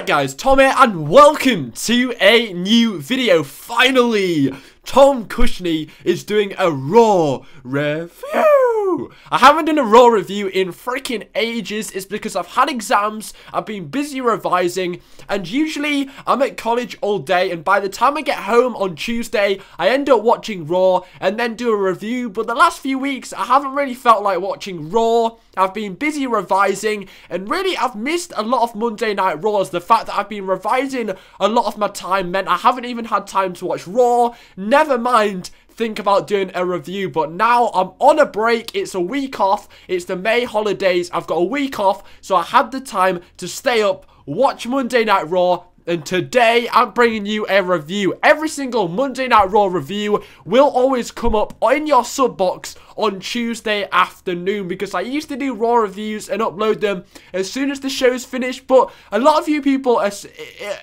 guys, Tom here and welcome to a new video. Finally, Tom Cushnie is doing a Raw review. I haven't done a Raw review in freaking ages. It's because I've had exams, I've been busy revising, and usually I'm at college all day, and by the time I get home on Tuesday, I end up watching Raw and then do a review. But the last few weeks, I haven't really felt like watching Raw. I've been busy revising, and really I've missed a lot of Monday Night Raws. The fact that I've been revising a lot of my time meant I haven't even had time to watch Raw. Never mind think about doing a review, but now I'm on a break. It's a week off. It's the May holidays. I've got a week off, so I had the time to stay up, watch Monday Night Raw, and today I'm bringing you a review. Every single Monday Night Raw review will always come up in your sub box on Tuesday afternoon, because I used to do Raw reviews and upload them as soon as the show's finished, but a lot of you people are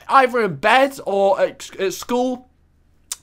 either in bed or at school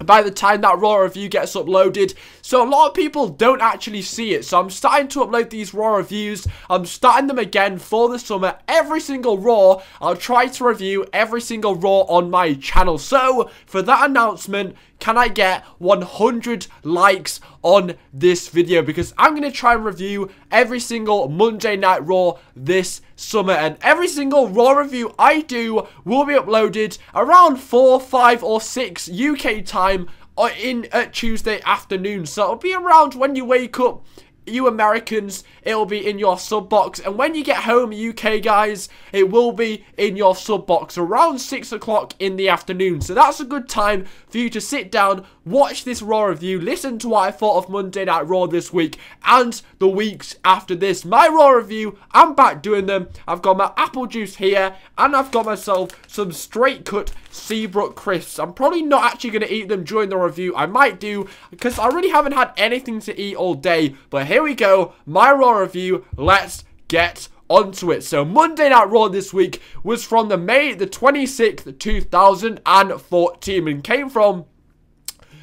by the time that Raw review gets uploaded, so a lot of people don't actually see it. So I'm starting to upload these Raw reviews. I'm starting them again for the summer. Every single Raw, I'll try to review every single Raw on my channel. So for that announcement, can I get 100 likes on this video? Because I'm going to try and review every single Monday Night Raw this summer. And every single Raw review I do will be uploaded around 4, 5 or 6 UK time at Tuesday afternoon. So it'll be around when you wake up, you Americans, it'll be in your sub box, and when you get home, UK guys, it will be in your sub box around 6 o'clock in the afternoon. So that's a good time for you to sit down, watch this Raw review, listen to what I thought of Monday Night Raw this week and the weeks after this. My Raw review, I'm back doing them. I've got my apple juice here, and I've got myself some straight cut Seabrook crisps. I'm probably not actually going to eat them during the review. I might do, because I really haven't had anything to eat all day. But here we go, my Raw review. Let's get onto it. So Monday Night Raw this week was from the May the 26th, 2014, and came from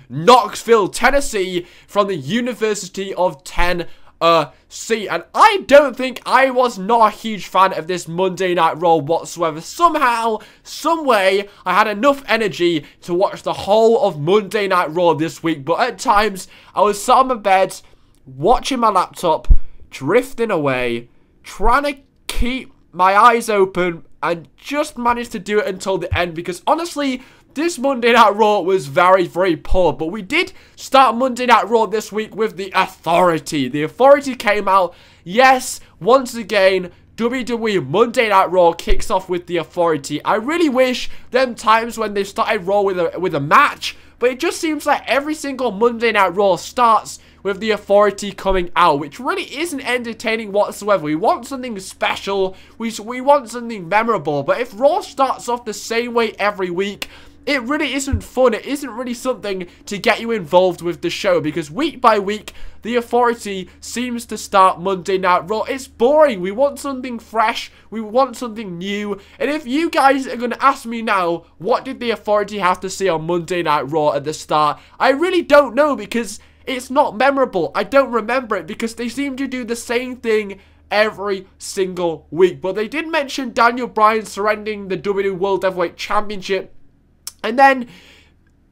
Knoxville, Tennessee, from the University of Tennessee. And I don't think I was not a huge fan of this Monday Night Raw whatsoever. Somehow, someway, I had enough energy to watch the whole of Monday Night Raw this week. But at times, I was sat on my bed, watching my laptop, drifting away, trying to keep my eyes open, and just managed to do it until the end, because honestly, this Monday Night Raw was very, very poor. But we did start Monday Night Raw this week with The Authority. The Authority came out. Yes, once again, WWE Monday Night Raw kicks off with The Authority. I really wish them times when they started Raw with a match, but it just seems like every single Monday Night Raw starts with The Authority coming out, which really isn't entertaining whatsoever. We want something special. We want something memorable. But if Raw starts off the same way every week, it really isn't fun. It isn't really something to get you involved with the show, because week by week, The Authority seems to start Monday Night Raw. It's boring. We want something fresh. We want something new. And if you guys are going to ask me now, what did The Authority have to say on Monday Night Raw at the start? I really don't know, because it's not memorable. I don't remember it, because they seem to do the same thing every single week. But they did mention Daniel Bryan surrendering the WWE World Heavyweight Championship. And then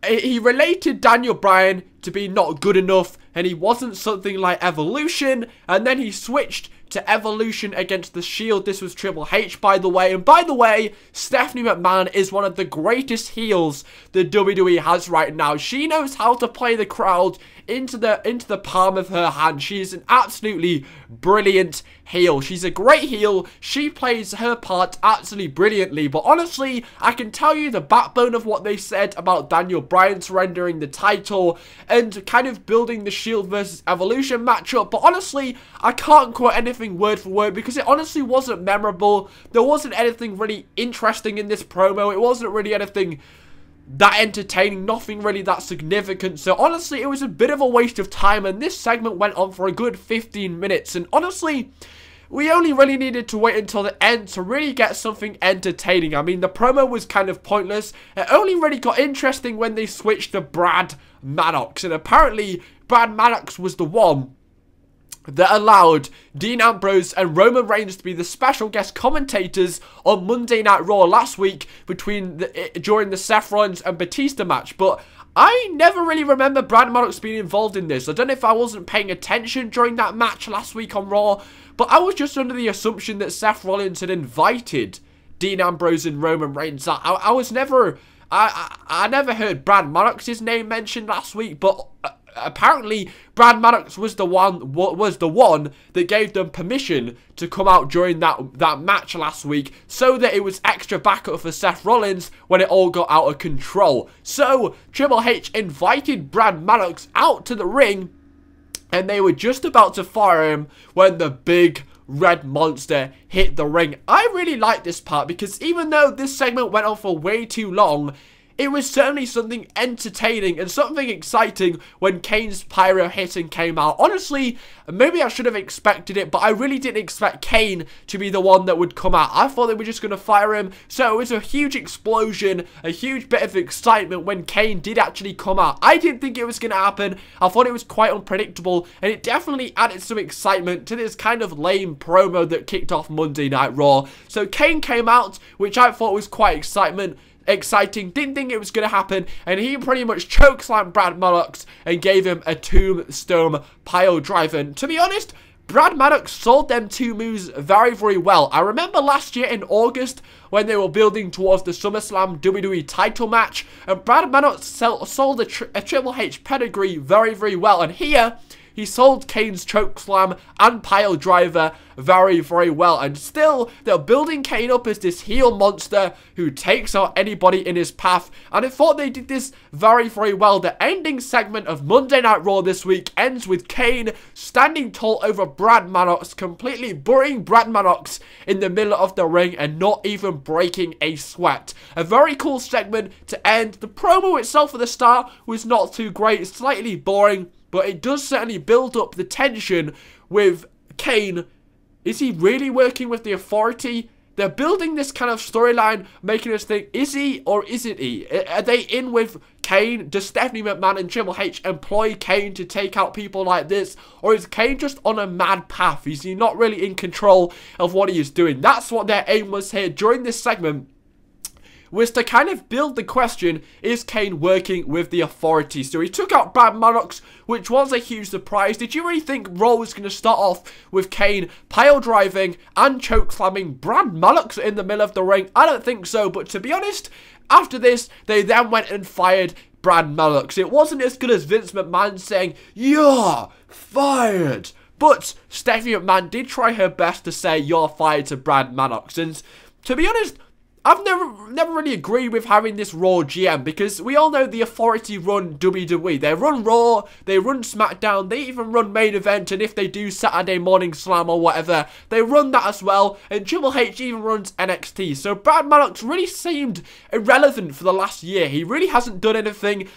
he related Daniel Bryan to be not good enough, and he wasn't something like Evolution. And then he switched to Evolution against The Shield. This was Triple H, by the way. And by the way, Stephanie McMahon is one of the greatest heels the WWE has right now. She knows how to play the crowd into the palm of her hand. She's an absolutely brilliant heel. She's a great heel. She plays her part absolutely brilliantly. But honestly, I can tell you the backbone of what they said about Daniel Bryan surrendering the title and kind of building the Shield versus Evolution matchup. But honestly, I can't quote anything word for word, because it honestly wasn't memorable. There wasn't anything really interesting in this promo. It wasn't really anything that entertaining, nothing really that significant. So honestly, it was a bit of a waste of time, and this segment went on for a good 15 minutes. And honestly, we only really needed to wait until the end to really get something entertaining. I mean, the promo was kind of pointless. It only really got interesting when they switched to Brad Maddox, and apparently Brad Maddox was the one that allowed Dean Ambrose and Roman Reigns to be the special guest commentators on Monday Night Raw last week during the Seth Rollins and Batista match. But I never really remember Brad Maddox being involved in this. I don't know if I wasn't paying attention during that match last week on Raw, but I was just under the assumption that Seth Rollins had invited Dean Ambrose and Roman Reigns. I was never... I never heard Brad Maddox's name mentioned last week, but apparently Brad Maddox was the one that gave them permission to come out during that match last week, so that it was extra backup for Seth Rollins when it all got out of control. So Triple H invited Brad Maddox out to the ring, and they were just about to fire him when the big red monster hit the ring. I really like this part because even though this segment went on for way too long, it was certainly something entertaining and something exciting when Kane's pyro hitting came out. Honestly, maybe I should have expected it, but I really didn't expect Kane to be the one that would come out. I thought they were just going to fire him, so it was a huge explosion, a huge bit of excitement when Kane did actually come out. I didn't think it was going to happen. I thought it was quite unpredictable, and it definitely added some excitement to this kind of lame promo that kicked off Monday Night Raw. So Kane came out, which I thought was quite exciting, didn't think it was going to happen, and he pretty much chokeslammed Brad Maddox and gave him a tombstone pile driver. And to be honest, Brad Maddox sold them two moves very, very well. I remember last year in August when they were building towards the SummerSlam WWE title match, and Brad Maddox sold a Triple H pedigree very, very well, and here he sold Kane's chokeslam and pile driver very, very well. And still, they're building Kane up as this heel monster who takes out anybody in his path. And I thought they did this very, very well. The ending segment of Monday Night Raw this week ends with Kane standing tall over Brad Maddox, completely burying Brad Maddox in the middle of the ring and not even breaking a sweat. A very cool segment to end. The promo itself at the start was not too great, slightly boring, but it does certainly build up the tension with Kane. Is he really working with the Authority? They're building this kind of storyline, making us think, is he or isn't he? Are they in with Kane? Does Stephanie McMahon and Triple H employ Kane to take out people like this? Or is Kane just on a mad path? Is he not really in control of what he is doing? That's what their aim was here during this segment, was to kind of build the question, is Kane working with the Authority? So he took out Brad Maddox, which was a huge surprise. Did you really think Raw was going to start off with Kane pile driving and choke slamming Brad Maddox in the middle of the ring? I don't think so, but to be honest, after this, they then went and fired Brad Maddox. It wasn't as good as Vince McMahon saying, "You're fired." But Stephanie McMahon did try her best to say, "You're fired" to Brad Maddox. And to be honest, I've never really agreed with having this Raw GM, because we all know the Authority run WWE. They run Raw, they run SmackDown, they even run Main Event, and if they do Saturday Morning Slam or whatever, they run that as well, and Triple H even runs NXT. So Brad Maddox really seemed irrelevant for the last year. He really hasn't done anything,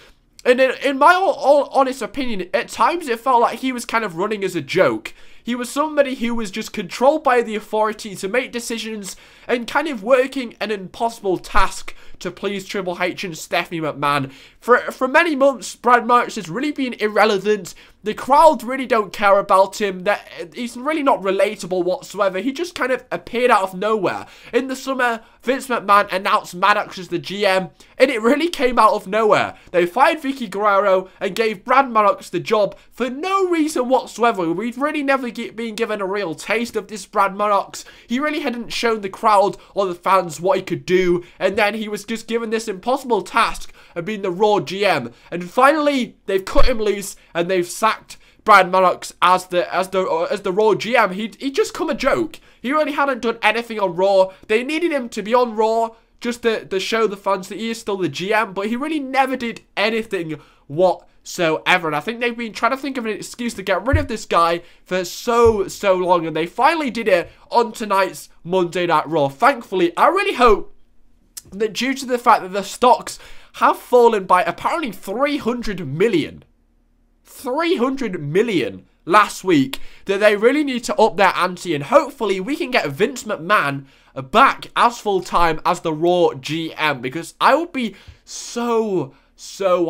and in my honest opinion, at times it felt like he was kind of running as a joke. He was somebody who was just controlled by the Authority to make decisions and kind of working an impossible task to please Triple H and Stephanie McMahon. For many months, Brad Maddox has really been irrelevant. The crowd really don't care about him. He's really not relatable whatsoever. He just kind of appeared out of nowhere. In the summer, Vince McMahon announced Maddox as the GM, and it really came out of nowhere. They fired Vicky Guerrero and gave Brad Maddox the job for no reason whatsoever. We've really never been given a real taste of this Brad Maddox. He really hadn't shown the crowd or the fans what he could do, and then he was just given this impossible task of being the Raw GM. And finally, they've cut him loose and they've sacked Brad Maddox as the Raw GM. He'd just come a joke. He really hadn't done anything on Raw. They needed him to be on Raw just to show the fans that he is still the GM, but he really never did anything whatsoever. And I think they've been trying to think of an excuse to get rid of this guy for so long, and they finally did it on tonight's Monday Night Raw. Thankfully, I really hope that due to the fact that the stocks have fallen by apparently 300 million last week, that they really need to up their ante, and hopefully we can get Vince McMahon back as full-time as the Raw GM, because I would be so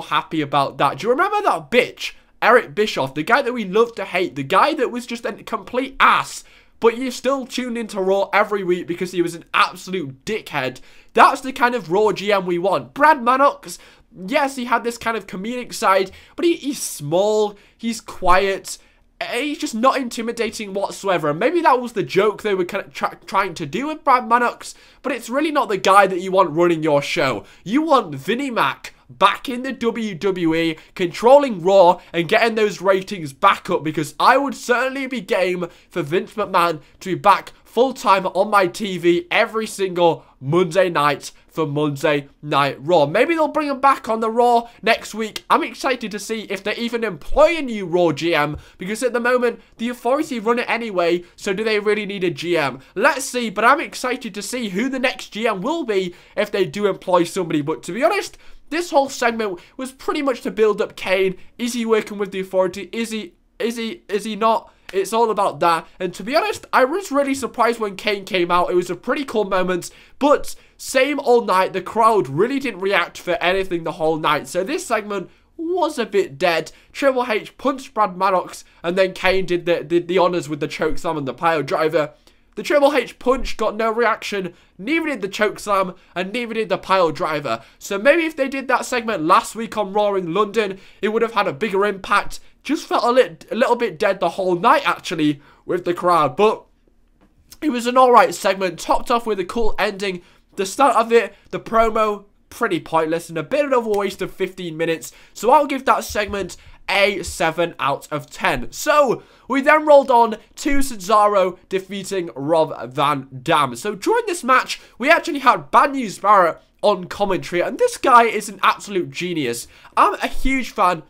happy about that. Do you remember that bitch Eric Bischoff, the guy that we love to hate, the guy that was just a complete ass, but you still tuned into Raw every week because he was an absolute dickhead. That's the kind of Raw GM we want. Brad Manox, yes, he had this kind of comedic side, but he's small, he's quiet, he's just not intimidating whatsoever. And maybe that was the joke they were kind of trying to do with Brad Manox, but it's really not the guy that you want running your show. You want Vinnie Mac back in the WWE, controlling Raw and getting those ratings back up, because I would certainly be game for Vince McMahon to be back full-time on my TV every single Monday night for Monday Night Raw. Maybe they'll bring him back on the Raw next week. I'm excited to see if they even employ a new Raw GM, because at the moment, the Authority run it anyway, so do they really need a GM? Let's see, but I'm excited to see who the next GM will be if they do employ somebody. But to be honest, this whole segment was pretty much to build up Kane. Is he working with the Authority? Is he not? It's all about that. And to be honest, I was really surprised when Kane came out. It was a pretty cool moment. But same all night, the crowd really didn't react for anything the whole night. So this segment was a bit dead. Triple H punched Brad Manox, and then Kane did the honors with the chokeslam and the pile driver. The Triple H punch got no reaction, neither did the chokeslam, and neither did the pile driver. So maybe if they did that segment last week on Raw in London, it would have had a bigger impact. Just felt a little bit dead the whole night, actually, with the crowd. But it was an alright segment, topped off with a cool ending. The start of it, the promo, pretty pointless, and a bit of a waste of 15 minutes. So I'll give that segment a 7 out of 10. So we then rolled on to Cesaro defeating Rob Van Dam. So during this match, we actually had Bad News Barrett on commentary, and this guy is an absolute genius. I'm a huge fan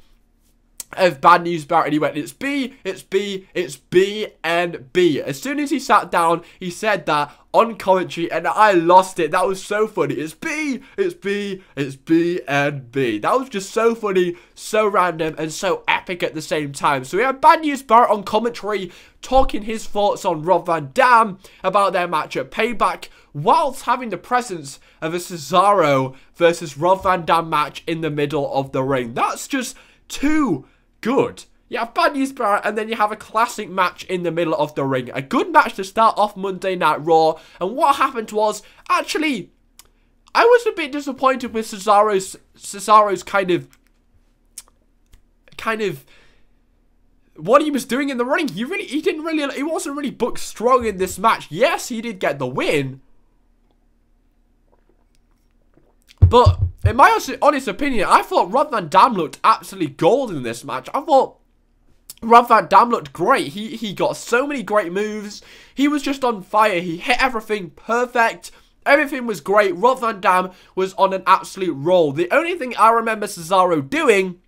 of Bad News Barrett, and he went, it's B, it's B, it's B, and B. As soon as he sat down, he said that on commentary, and I lost it. That was so funny. It's B, it's B, it's B, and B. That was just so funny, so random, and so epic at the same time. So we had Bad News Barrett on commentary, talking his thoughts on Rob Van Dam about their match at Payback, whilst having the presence of a Cesaro versus Rob Van Dam match in the middle of the ring. That's just too good. You have Bad News Barrett, and then you have a classic match in the middle of the ring. A good match to start off Monday Night Raw. And what happened was, actually, I was a bit disappointed with Cesaro's kind of what he was doing in the ring. He wasn't really booked strong in this match. Yes, he did get the win, but in my honest opinion, I thought Rob Van Dam looked absolutely gold in this match. I thought Rob Van Dam looked great. He got so many great moves. He was just on fire. He hit everything perfect. Everything was great. Rob Van Dam was on an absolute roll. The only thing I remember Cesaro doing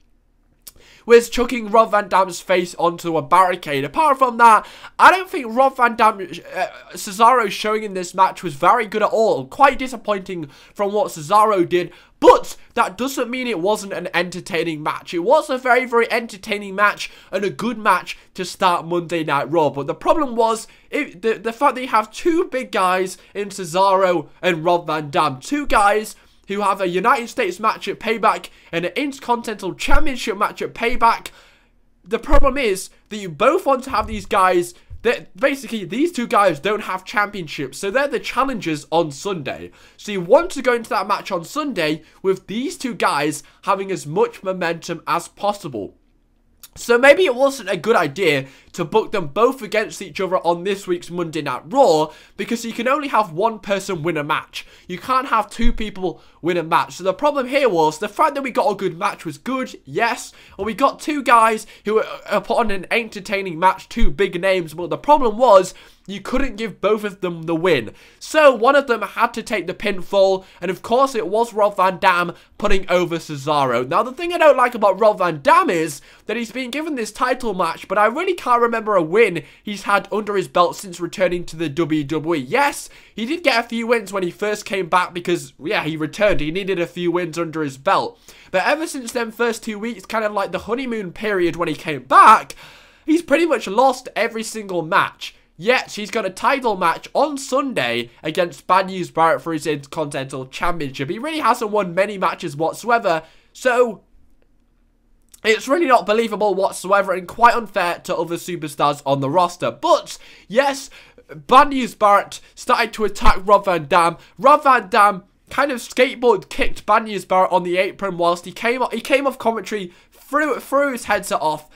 was chucking Rob Van Dam's face onto a barricade. Apart from that, I don't think Rob Van Dam, Cesaro's showing in this match was very good at all. Quite disappointing from what Cesaro did, but that doesn't mean it wasn't an entertaining match. It was a very, very entertaining match and a good match to start Monday Night Raw. But the problem was the fact that you have two big guys in Cesaro and Rob Van Dam. Two guys who have a United States match at Payback and an Intercontinental Championship match at Payback. The problem is that you both want to have these guys, that basically these two guys don't have championships, so they're the challengers on Sunday. So you want to go into that match on Sunday with these two guys having as much momentum as possible. So maybe it wasn't a good idea to book them both against each other on this week's Monday Night Raw, because you can only have one person win a match. You can't have two people win a match. So the problem here was the fact that we got a good match was good, yes, and we got two guys who put on an entertaining match, two big names, but the problem was you couldn't give both of them the win. So one of them had to take the pinfall, and of course it was Rob Van Dam putting over Cesaro. Now the thing I don't like about Rob Van Dam is that he's been given this title match, but I really can't remember a win he's had under his belt since returning to the WWE. Yes, he did get a few wins when he first came back because, yeah, he returned. He needed a few wins under his belt. But ever since them first 2 weeks, kind of like the honeymoon period when he came back, he's pretty much lost every single match. Yet, he's got a title match on Sunday against Bad News Barrett for his Intercontinental Championship. He really hasn't won many matches whatsoever, so It's really not believable whatsoever and quite unfair to other superstars on the roster. But, yes, Bad News Barrett started to attack Rob Van Dam. Rob Van Dam kind of skateboard kicked Bad News Barrett on the apron whilst he came off commentary, threw his headset off,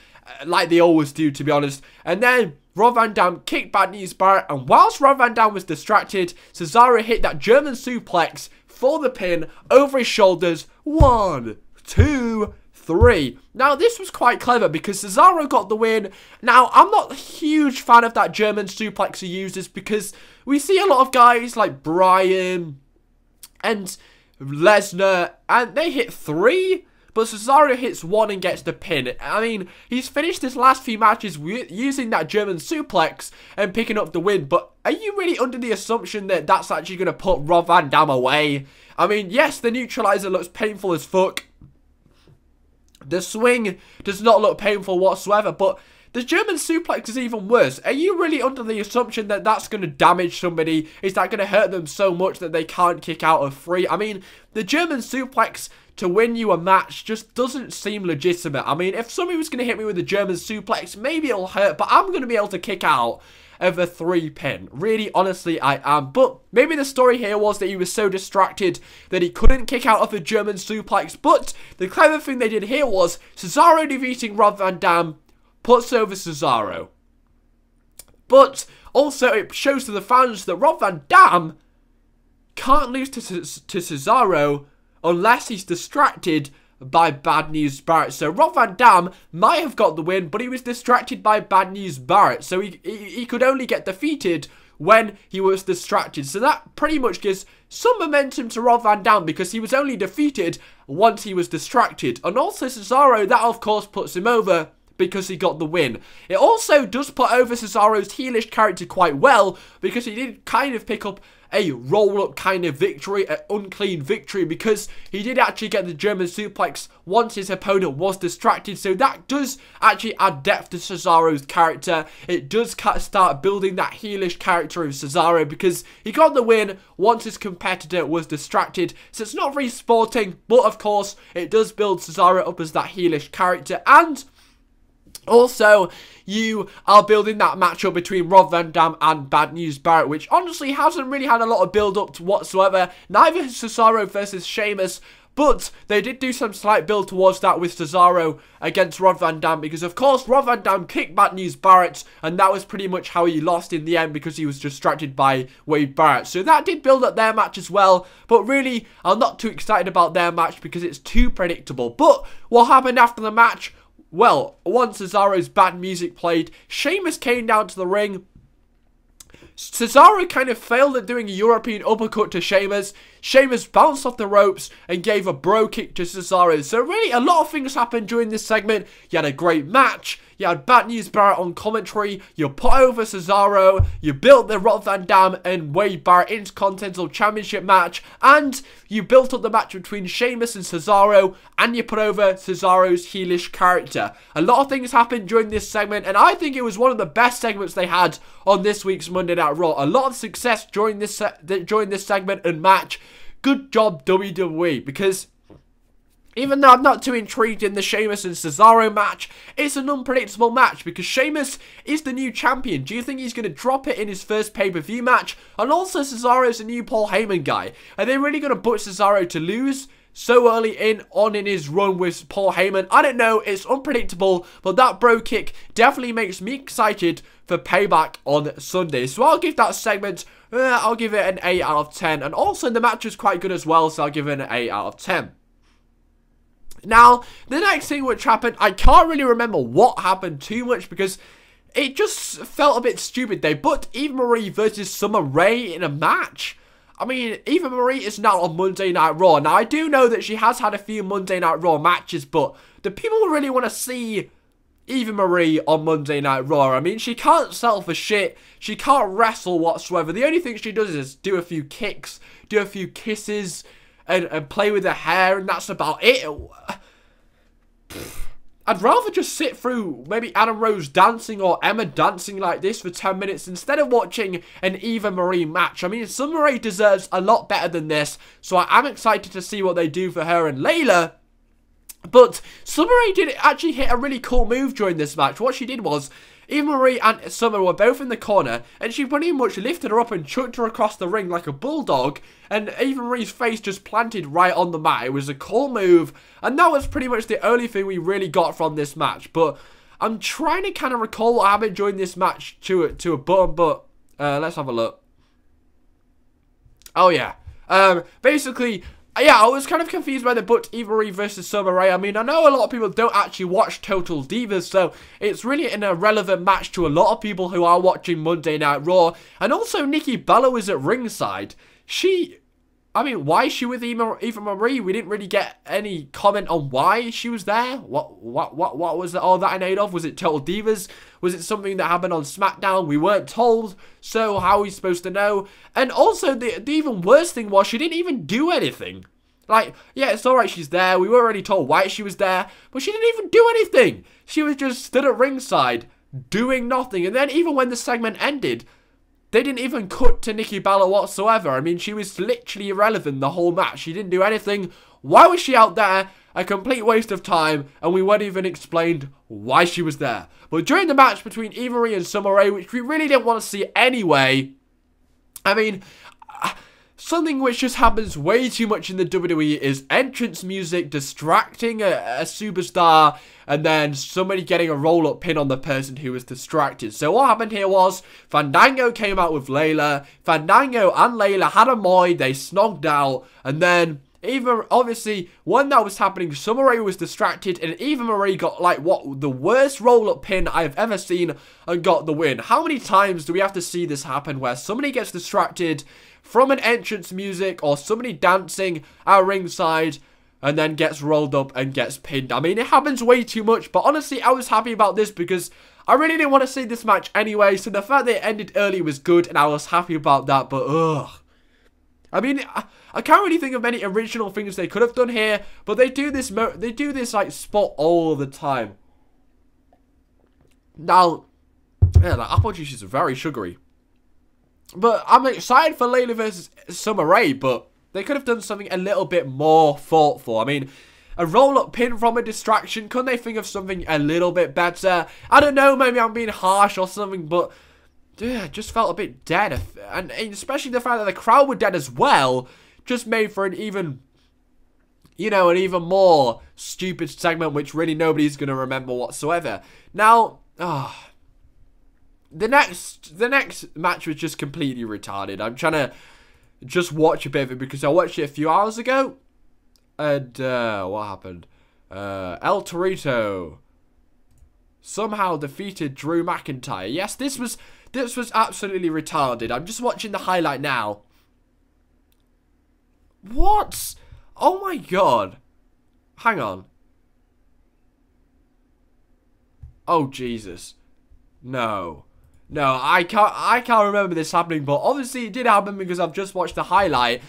like they always do, to be honest. And then Rob Van Dam kicked Bad News Barrett, and whilst Rob Van Dam was distracted, Cesaro hit that German suplex for the pin over his shoulders. 1, 2, 3. Now, this was quite clever because Cesaro got the win. Now, I'm not a huge fan of that German suplex he uses because we see a lot of guys like Bryan and Lesnar, and they hit 3, but Cesaro hits 1 and gets the pin. I mean, he's finished his last few matches using that German suplex and picking up the win, but are you really under the assumption that that's actually going to put Rob Van Dam away? I mean, yes, the neutralizer looks painful as fuck. The swing does not look painful whatsoever, but the German suplex is even worse. Are you really under the assumption that that's going to damage somebody? Is that going to hurt them so much that they can't kick out of 3? I mean, the German suplex to win you a match just doesn't seem legitimate. I mean, if somebody was going to hit me with a German suplex, maybe it'll hurt, but I'm going to be able to kick out of a 3 pin. Really, honestly, I am. But maybe the story here was that he was so distracted that he couldn't kick out of a German suplex. But the clever thing they did here was Cesaro defeating Rob Van Dam puts over Cesaro. But also it shows to the fans that Rob Van Dam can't lose to Cesaro unless he's distracted by Bad News Barrett. So Rob Van Dam might have got the win, but he was distracted by Bad News Barrett. So he could only get defeated when he was distracted. So that pretty much gives some momentum to Rob Van Dam because he was only defeated once he was distracted. And also Cesaro, that of course puts him over because he got the win. It also does put over Cesaro's heelish character quite well because he did kind of pick up a roll-up kind of victory, an unclean victory, because he did actually get the German suplex once his opponent was distracted. So that does actually add depth to Cesaro's character. It does start building that heelish character of Cesaro because he got the win once his competitor was distracted. So it's not very sporting, but of course it does build Cesaro up as that heelish character. And also, you are building that matchup between Rob Van Dam and Bad News Barrett, which honestly hasn't really had a lot of build-up to whatsoever. Neither is Cesaro versus Sheamus, but they did do some slight build towards that with Cesaro against Rob Van Dam, because of course Rob Van Dam kicked Bad News Barrett, and that was pretty much how he lost in the end because he was distracted by Wade Barrett. So that did build up their match as well, but really, I'm not too excited about their match because it's too predictable. But what happened after the match? Well, once Cesaro's bad music played, Sheamus came down to the ring. Cesaro kind of failed at doing a European uppercut to Sheamus. Sheamus bounced off the ropes and gave a bro kick to Cesaro. So really, a lot of things happened during this segment. You had a great match. You had Bad News Barrett on commentary. You put over Cesaro. You built the Rob Van Dam and Wade Barrett Intercontinental Championship match. And you built up the match between Sheamus and Cesaro. And you put over Cesaro's heelish character. A lot of things happened during this segment. And I think it was one of the best segments they had on this week's Monday Night Raw. A lot of success during this segment and match. Good job, WWE, because even though I'm not too intrigued in the Sheamus and Cesaro match, it's an unpredictable match because Sheamus is the new champion. Do you think he's going to drop it in his first pay-per-view match? And also, Cesaro's a new Paul Heyman guy. Are they really going to put Cesaro to lose so early on in his run with Paul Heyman? I don't know. It's unpredictable, but that bro kick definitely makes me excited for Payback on Sunday. So I'll give that segment, I'll give it an 8 out of 10. And also the match was quite good as well, so I'll give it an 8 out of 10. Now, the next thing which happened, I can't really remember what happened too much because it just felt a bit stupid. They put Eva Marie versus Summer Rae in a match. I mean, Eva Marie is now on Monday Night Raw. Now, I do know that she has had a few Monday Night Raw matches, but do people really want to see Eva Marie on Monday Night Raw? I mean, she can't sell for shit. She can't wrestle whatsoever. The only thing she does is do a few kicks, do a few kisses, and play with her hair, and that's about it. I'd rather just sit through maybe Adam Rose dancing or Emma dancing like this for 10 minutes instead of watching an Eva Marie match. I mean, Summer Rae deserves a lot better than this, so I am excited to see what they do for her and Layla But Summer Rae did actually hit a really cool move during this match. What she did was, Eva Marie and Summer were both in the corner, and she pretty much lifted her up and chucked her across the ring like a bulldog, and Eva Marie's face just planted right on the mat. It was a cool move, and that was pretty much the only thing we really got from this match. But I'm trying to kind of recall what happened during this match to a button, but let's have a look. Oh yeah, basically, yeah, I was kind of confused by the booked Eva Marie versus Summer Rae. I mean, I know a lot of people don't actually watch Total Divas, so it's really an irrelevant match to a lot of people who are watching Monday Night Raw. And also, Nikki Bella was at ringside. I mean, why is she with Eva Marie? We didn't really get any comment on why she was there. What was all that in aid of? Was it Total Divas? Was it something that happened on SmackDown? We weren't told, so how are we supposed to know? And also, the even worse thing was, she didn't even do anything. Like, yeah, it's alright she's there. We were already told why she was there, but she didn't even do anything. She was just stood at ringside, doing nothing. And then even when the segment ended, they didn't even cut to Nikki Bella whatsoever. I mean, she was literally irrelevant the whole match. She didn't do anything. Why was she out there? A complete waste of time, and we weren't even explained why she was there. But during the match between Eva Marie and Summer Rae, which we really didn't want to see anyway, I mean, something which just happens way too much in the WWE is entrance music distracting a superstar, and then somebody getting a roll-up pin on the person who was distracted. So what happened here was, Fandango came out with Layla. Fandango and Layla had a moy, they snogged out, and then Eva, obviously, when that was happening, Summer Rae was distracted, and Eva Marie got, like, what, the worst roll-up pin I've ever seen, and got the win. How many times do we have to see this happen, where somebody gets distracted from an entrance music, or somebody dancing at ringside, and then gets rolled up and gets pinned? I mean, it happens way too much, but honestly, I was happy about this, because I really didn't want to see this match anyway, so the fact that it ended early was good, and I was happy about that, but ugh. I mean, I can't really think of any original things they could have done here, but they do this like spot all the time. Now, yeah, the apple juice is very sugary. But I'm excited for Layla versus Summer Rae, but they could have done something a little bit more thoughtful. I mean, a roll-up pin from a distraction, couldn't they think of something a little bit better? I don't know, maybe I'm being harsh or something, but yeah, it just felt a bit dead. And especially the fact that the crowd were dead as well, just made for an even, you know, an even more stupid segment, which really nobody's going to remember whatsoever. Now, the next match was just completely retarded. I'm trying to just watch a bit of it because I watched it a few hours ago. And, what happened? El Torito somehow defeated Drew McIntyre. Yes, this was absolutely retarded. I'm just watching the highlight now. What? Oh my god. Hang on. Oh Jesus. No. No, I can't remember this happening, but obviously it did happen because I've just watched the highlight.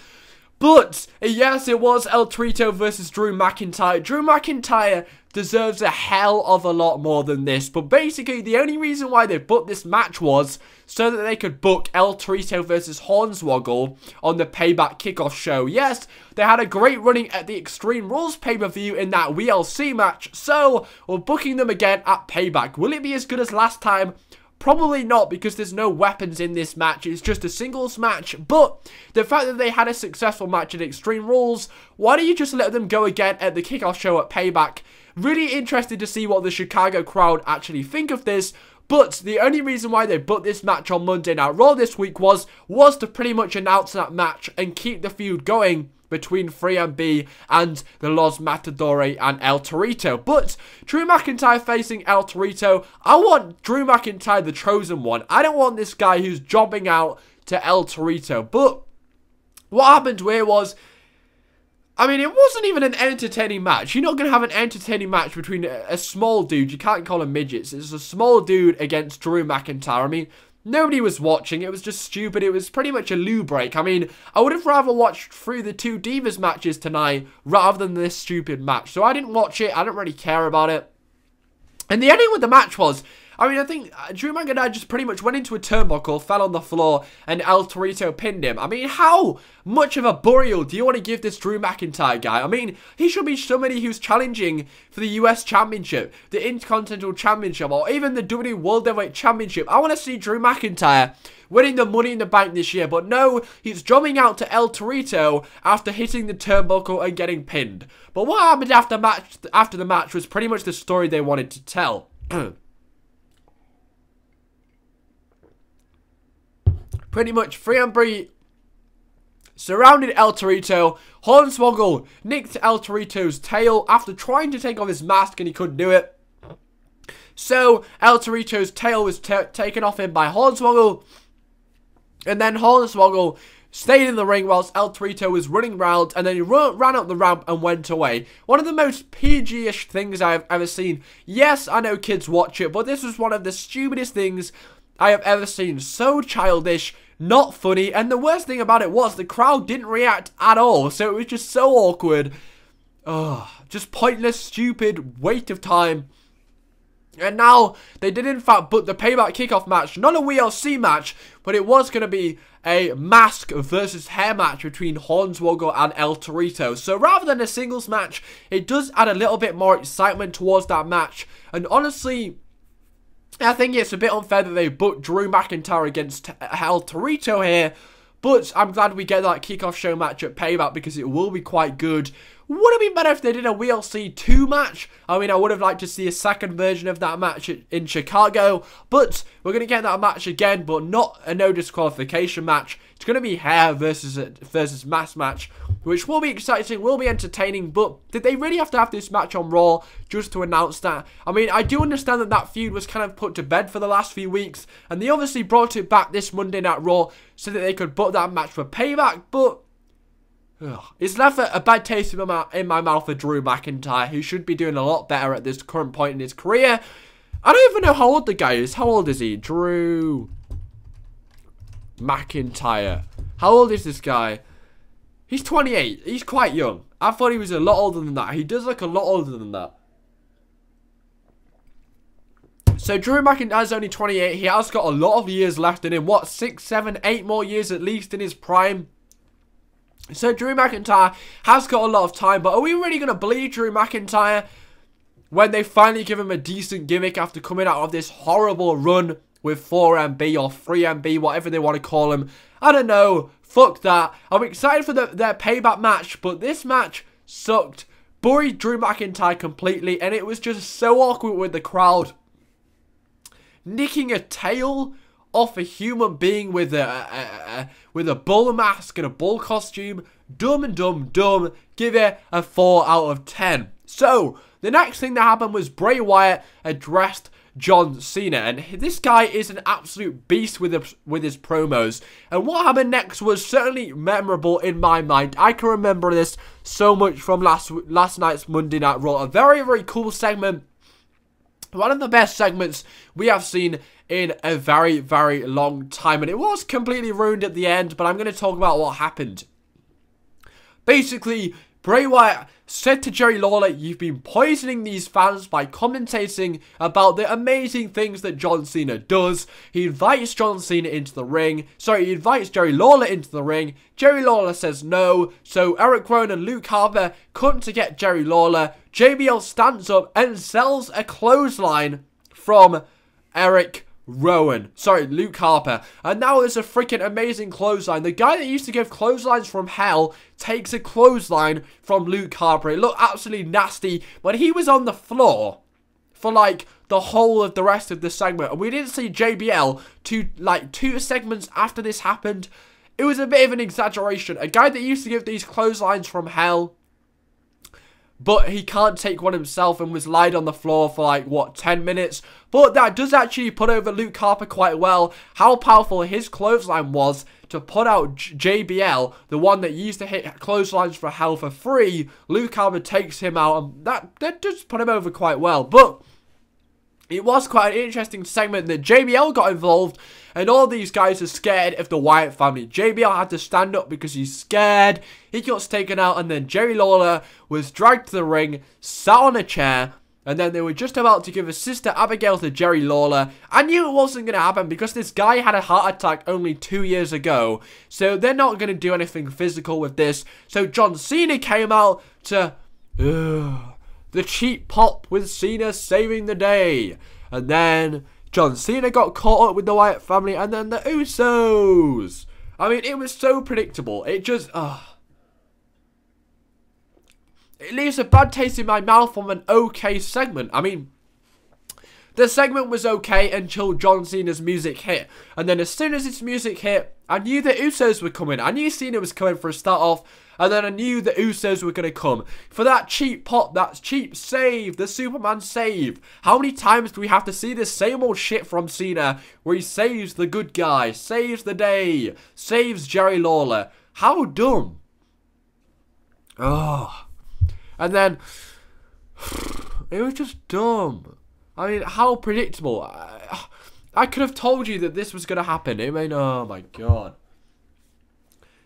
But, yes, it was El Torito versus Drew McIntyre. Drew McIntyre deserves a hell of a lot more than this. But basically, the only reason why they booked this match was so that they could book El Torito versus Hornswoggle on the Payback Kickoff show. Yes, they had a great running at the Extreme Rules pay-per-view in that WLC match. So, we're booking them again at Payback. Will it be as good as last time? Probably not, because there's no weapons in this match. It's just a singles match. But the fact that they had a successful match at Extreme Rules, why don't you just let them go again at the kickoff show at Payback? Really interested to see what the Chicago crowd actually think of this. But the only reason why they booked this match on Monday Night Raw this week was to pretty much announce that match and keep the feud going between 3MB and the Los Matadores and El Torito. But Drew McIntyre facing El Torito, I want Drew McIntyre the chosen one. I don't want this guy who's jobbing out to El Torito. But what happened here was, I mean, it wasn't even an entertaining match. You're not going to have an entertaining match between a small dude. You can't call him midgets. It's a small dude against Drew McIntyre. I mean, nobody was watching. It was just stupid. It was pretty much a loo break. I mean, I would have rather watched through the two Divas matches tonight rather than this stupid match. So I didn't watch it. I don't really care about it. And the ending with the match was, I mean, I think Drew McIntyre just pretty much went into a turnbuckle, fell on the floor, and El Torito pinned him. I mean, how much of a burial do you want to give this Drew McIntyre guy? I mean, he should be somebody who's challenging for the US Championship, the Intercontinental Championship, or even the WWE World Heavyweight Championship. I want to see Drew McIntyre winning the Money in the Bank this year, but no, he's jumping out to El Torito after hitting the turnbuckle and getting pinned. But what happened after the match was pretty much the story they wanted to tell. Pretty much, Free and Bray surrounded El Torito. Hornswoggle nicked El Torito's tail after trying to take off his mask and he couldn't do it. So, El Torito's tail was taken off him by Hornswoggle. And then Hornswoggle stayed in the ring whilst El Torito was running around, and then he ran up the ramp and went away. One of the most PG-ish things I have ever seen. Yes, I know kids watch it, but this was one of the stupidest things I have ever seen. So childish, not funny, and the worst thing about it was the crowd didn't react at all, so it was just so awkward. Just pointless, stupid, waste of time. And now, they did in fact book the Payback Kickoff match, not a WLC match, but it was going to be a mask versus hair match between Hornswoggle and El Torito. So rather than a singles match, it does add a little bit more excitement towards that match. And honestly, I think it's a bit unfair that they booked Drew McIntyre against El Torito here. But I'm glad we get that kickoff show match at Payback because it will be quite good. Would it be better if they did a WLC 2 match? I mean, I would have liked to see a second version of that match in Chicago. But we're going to get that match again, but not a no disqualification match. It's going to be hair versus mask match, which will be exciting, will be entertaining. But did they really have to have this match on Raw just to announce that? I mean, I do understand that that feud was kind of put to bed for the last few weeks. And they obviously brought it back this Monday Night Raw so that they could book that match for Payback. But it's left a bad taste in my mouth for Drew McIntyre, who should be doing a lot better at this current point in his career. I don't even know how old the guy is. How old is he? Drew McIntyre. How old is this guy? He's 28. He's quite young. I thought he was a lot older than that. He does look a lot older than that. So Drew McIntyre's only 28. He has got a lot of years left in him. What, 6, 7, 8 more years at least in his prime? So Drew McIntyre has got a lot of time, but are we really going to believe Drew McIntyre when they finally give him a decent gimmick after coming out of this horrible run with 4MB or 3MB, whatever they want to call him? I don't know. Fuck that. I'm excited for their Payback match, but this match sucked. Buried Drew McIntyre completely, and it was just so awkward with the crowd. Nicking a tail off a human being with a bull mask and a bull costume. Dumb and dumb. Give it a 4 out of 10. So, the next thing that happened was Bray Wyatt addressed John Cena. And this guy is an absolute beast with his promos. And what happened next was certainly memorable in my mind. I can remember this so much from last night's Monday Night Raw. A very, very cool segment. One of the best segments we have seen in a very, very long time. And it was completely ruined at the end, but I'm going to talk about what happened. Basically, Bray Wyatt said to Jerry Lawler, "You've been poisoning these fans by commentating about the amazing things that John Cena does." He invites John Cena into the ring. Sorry, he invites Jerry Lawler into the ring. Jerry Lawler says no. So Eric Rowan and Luke Harper come to get Jerry Lawler. JBL stands up and sells a clothesline from Luke Harper. And now there's a freaking amazing clothesline. The guy that used to give clotheslines from hell takes a clothesline from Luke Harper. It looked absolutely nasty, but he was on the floor for like the whole of the rest of the segment. And we didn't see JBL two segments after this happened. It was a bit of an exaggeration. A guy that used to give these clotheslines from hell, but he can't take one himself and was lied on the floor for like, what, 10 minutes? But that does actually put over Luke Harper quite well. How powerful his clothesline was to put out JBL, the one that used to hit clotheslines for hell for free. Luke Harper takes him out, and that does put him over quite well. But it was quite an interesting segment that JBL got involved, and all these guys are scared of the Wyatt family. JBL had to stand up because he's scared. He got taken out, and then Jerry Lawler was dragged to the ring, sat on a chair, And then they were just about to give his sister Abigail to Jerry Lawler. I knew it wasn't going to happen because this guy had a heart attack only 2 years ago. So they're not going to do anything physical with this. So John Cena came out to... the cheap pop with Cena saving the day. And then John Cena got caught up with the Wyatt family and then the Usos. I mean, it was so predictable. It just... it leaves a bad taste in my mouth from an okay segment. I mean, the segment was okay until John Cena's music hit. And then as soon as its music hit, I knew the Usos were coming. I knew Cena was coming for a start off. And then I knew the Usos were going to come. For that cheap pop, that cheap save, the Superman save. How many times do we have to see this same old shit from Cena? Where he saves the good guy, saves the day, saves Jerry Lawler. How dumb. Oh. And then, it was just dumb. I mean, how predictable. I could have told you that this was going to happen. I mean, oh my god.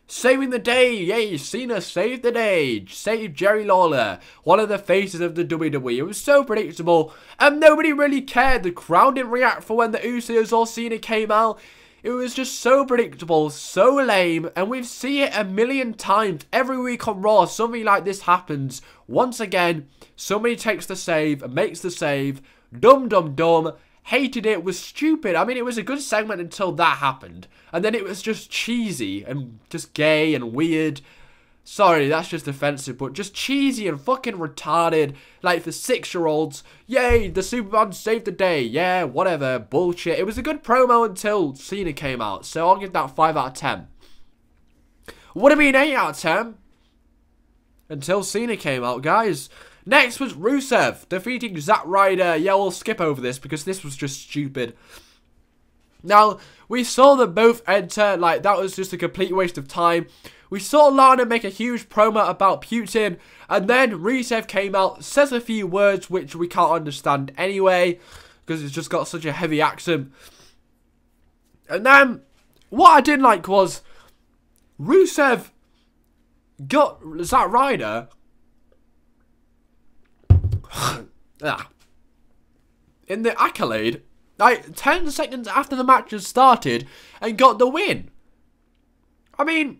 Saving the day. Yay, Cena saved the day. Saved Jerry Lawler. One of the faces of the WWE. It was so predictable. And nobody really cared. The crowd didn't react for when the Usos or Cena came out. It was just so predictable, so lame, and we see it a million times. Every week on Raw, something like this happens. Once again, somebody takes the save and makes the save. Dumb, dumb, dumb. Hated it, was stupid. I mean, it was a good segment until that happened. And then it was just cheesy and just gay and weird. Sorry, that's just offensive, but just cheesy and fucking retarded. Like for 6-year-olds. Yay, the Superman saved the day. Yeah, whatever. Bullshit. It was a good promo until Cena came out. So I'll give that 5 out of 10. Would have been 8 out of 10. Until Cena came out, guys. Next was Rusev defeating Zack Ryder. Yeah, we'll skip over this because this was just stupid. Now, we saw them both enter. Like, that was just a complete waste of time. We saw Lana make a huge promo about Putin, and then Rusev came out, says a few words which we can't understand anyway, because it's just got such a heavy accent. And then, what I didn't like was, Rusev got Zack Ryder in the accolade, like 10 seconds after the match had started, and got the win. I mean...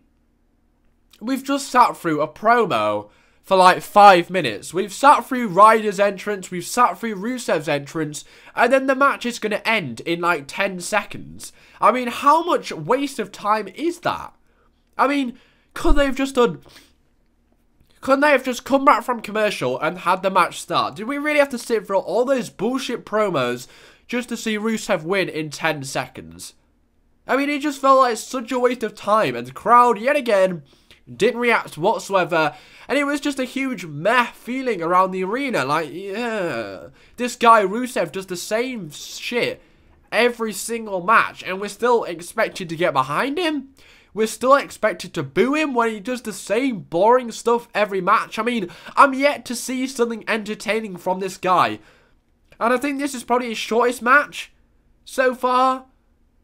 we've just sat through a promo for like 5 minutes. We've sat through Ryder's entrance. We've sat through Rusev's entrance. And then the match is going to end in like 10 seconds. I mean, how much waste of time is that? I mean, couldn't they have just come back from commercial and had the match start? Did we really have to sit through all those bullshit promos just to see Rusev win in 10 seconds? I mean, it just felt like such a waste of time. And the crowd, yet again... didn't react whatsoever, and it was just a huge meh feeling around the arena. Like, yeah, this guy Rusev does the same shit every single match, and we're still expected to get behind him. We're still expected to boo him when he does the same boring stuff every match. I mean, I'm yet to see something entertaining from this guy, and I think this is probably his shortest match so far.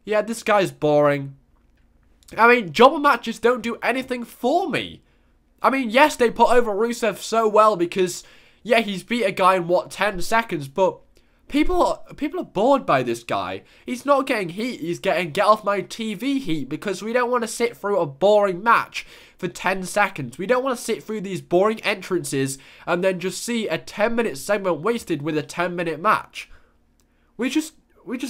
Yeah, this guy's boring. I mean, jobber matches don't do anything for me. I mean, yes, they put over Rusev so well because, yeah, he's beat a guy in, what, 10 seconds, but people are bored by this guy. He's not getting heat, he's getting get off my TV heat because we don't want to sit through a boring match for 10 seconds. We don't want to sit through these boring entrances and then just see a 10-minute segment wasted with a 10-minute match. We just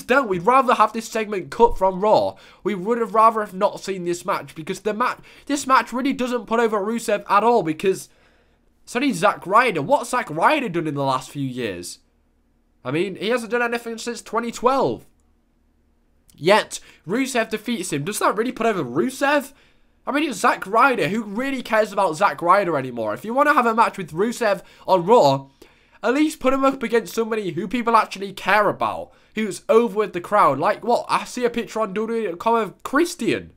don't. We'd rather have this segment cut from Raw. We would have rather have not seen this match because this match really doesn't put over Rusev at all because it's only Zack Ryder. What's Zack Ryder done in the last few years? I mean, he hasn't done anything since 2012. Yet, Rusev defeats him. Does that really put over Rusev? I mean, it's Zack Ryder. Who really cares about Zack Ryder anymore? If you want to have a match with Rusev on Raw, at least put him up against somebody who people actually care about. Who's over with the crowd. Like, what? I see a picture on WWE.com of Christian.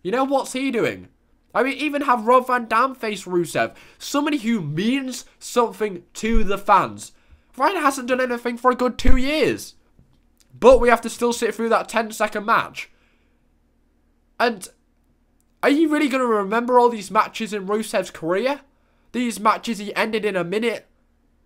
You know, what's he doing? I mean, even have Rob Van Dam face Rusev. Somebody who means something to the fans. Ryder hasn't done anything for a good 2 years. But we have to still sit through that 10-second match. And are you really going to remember all these matches in Rusev's career? These matches he ended in a minute?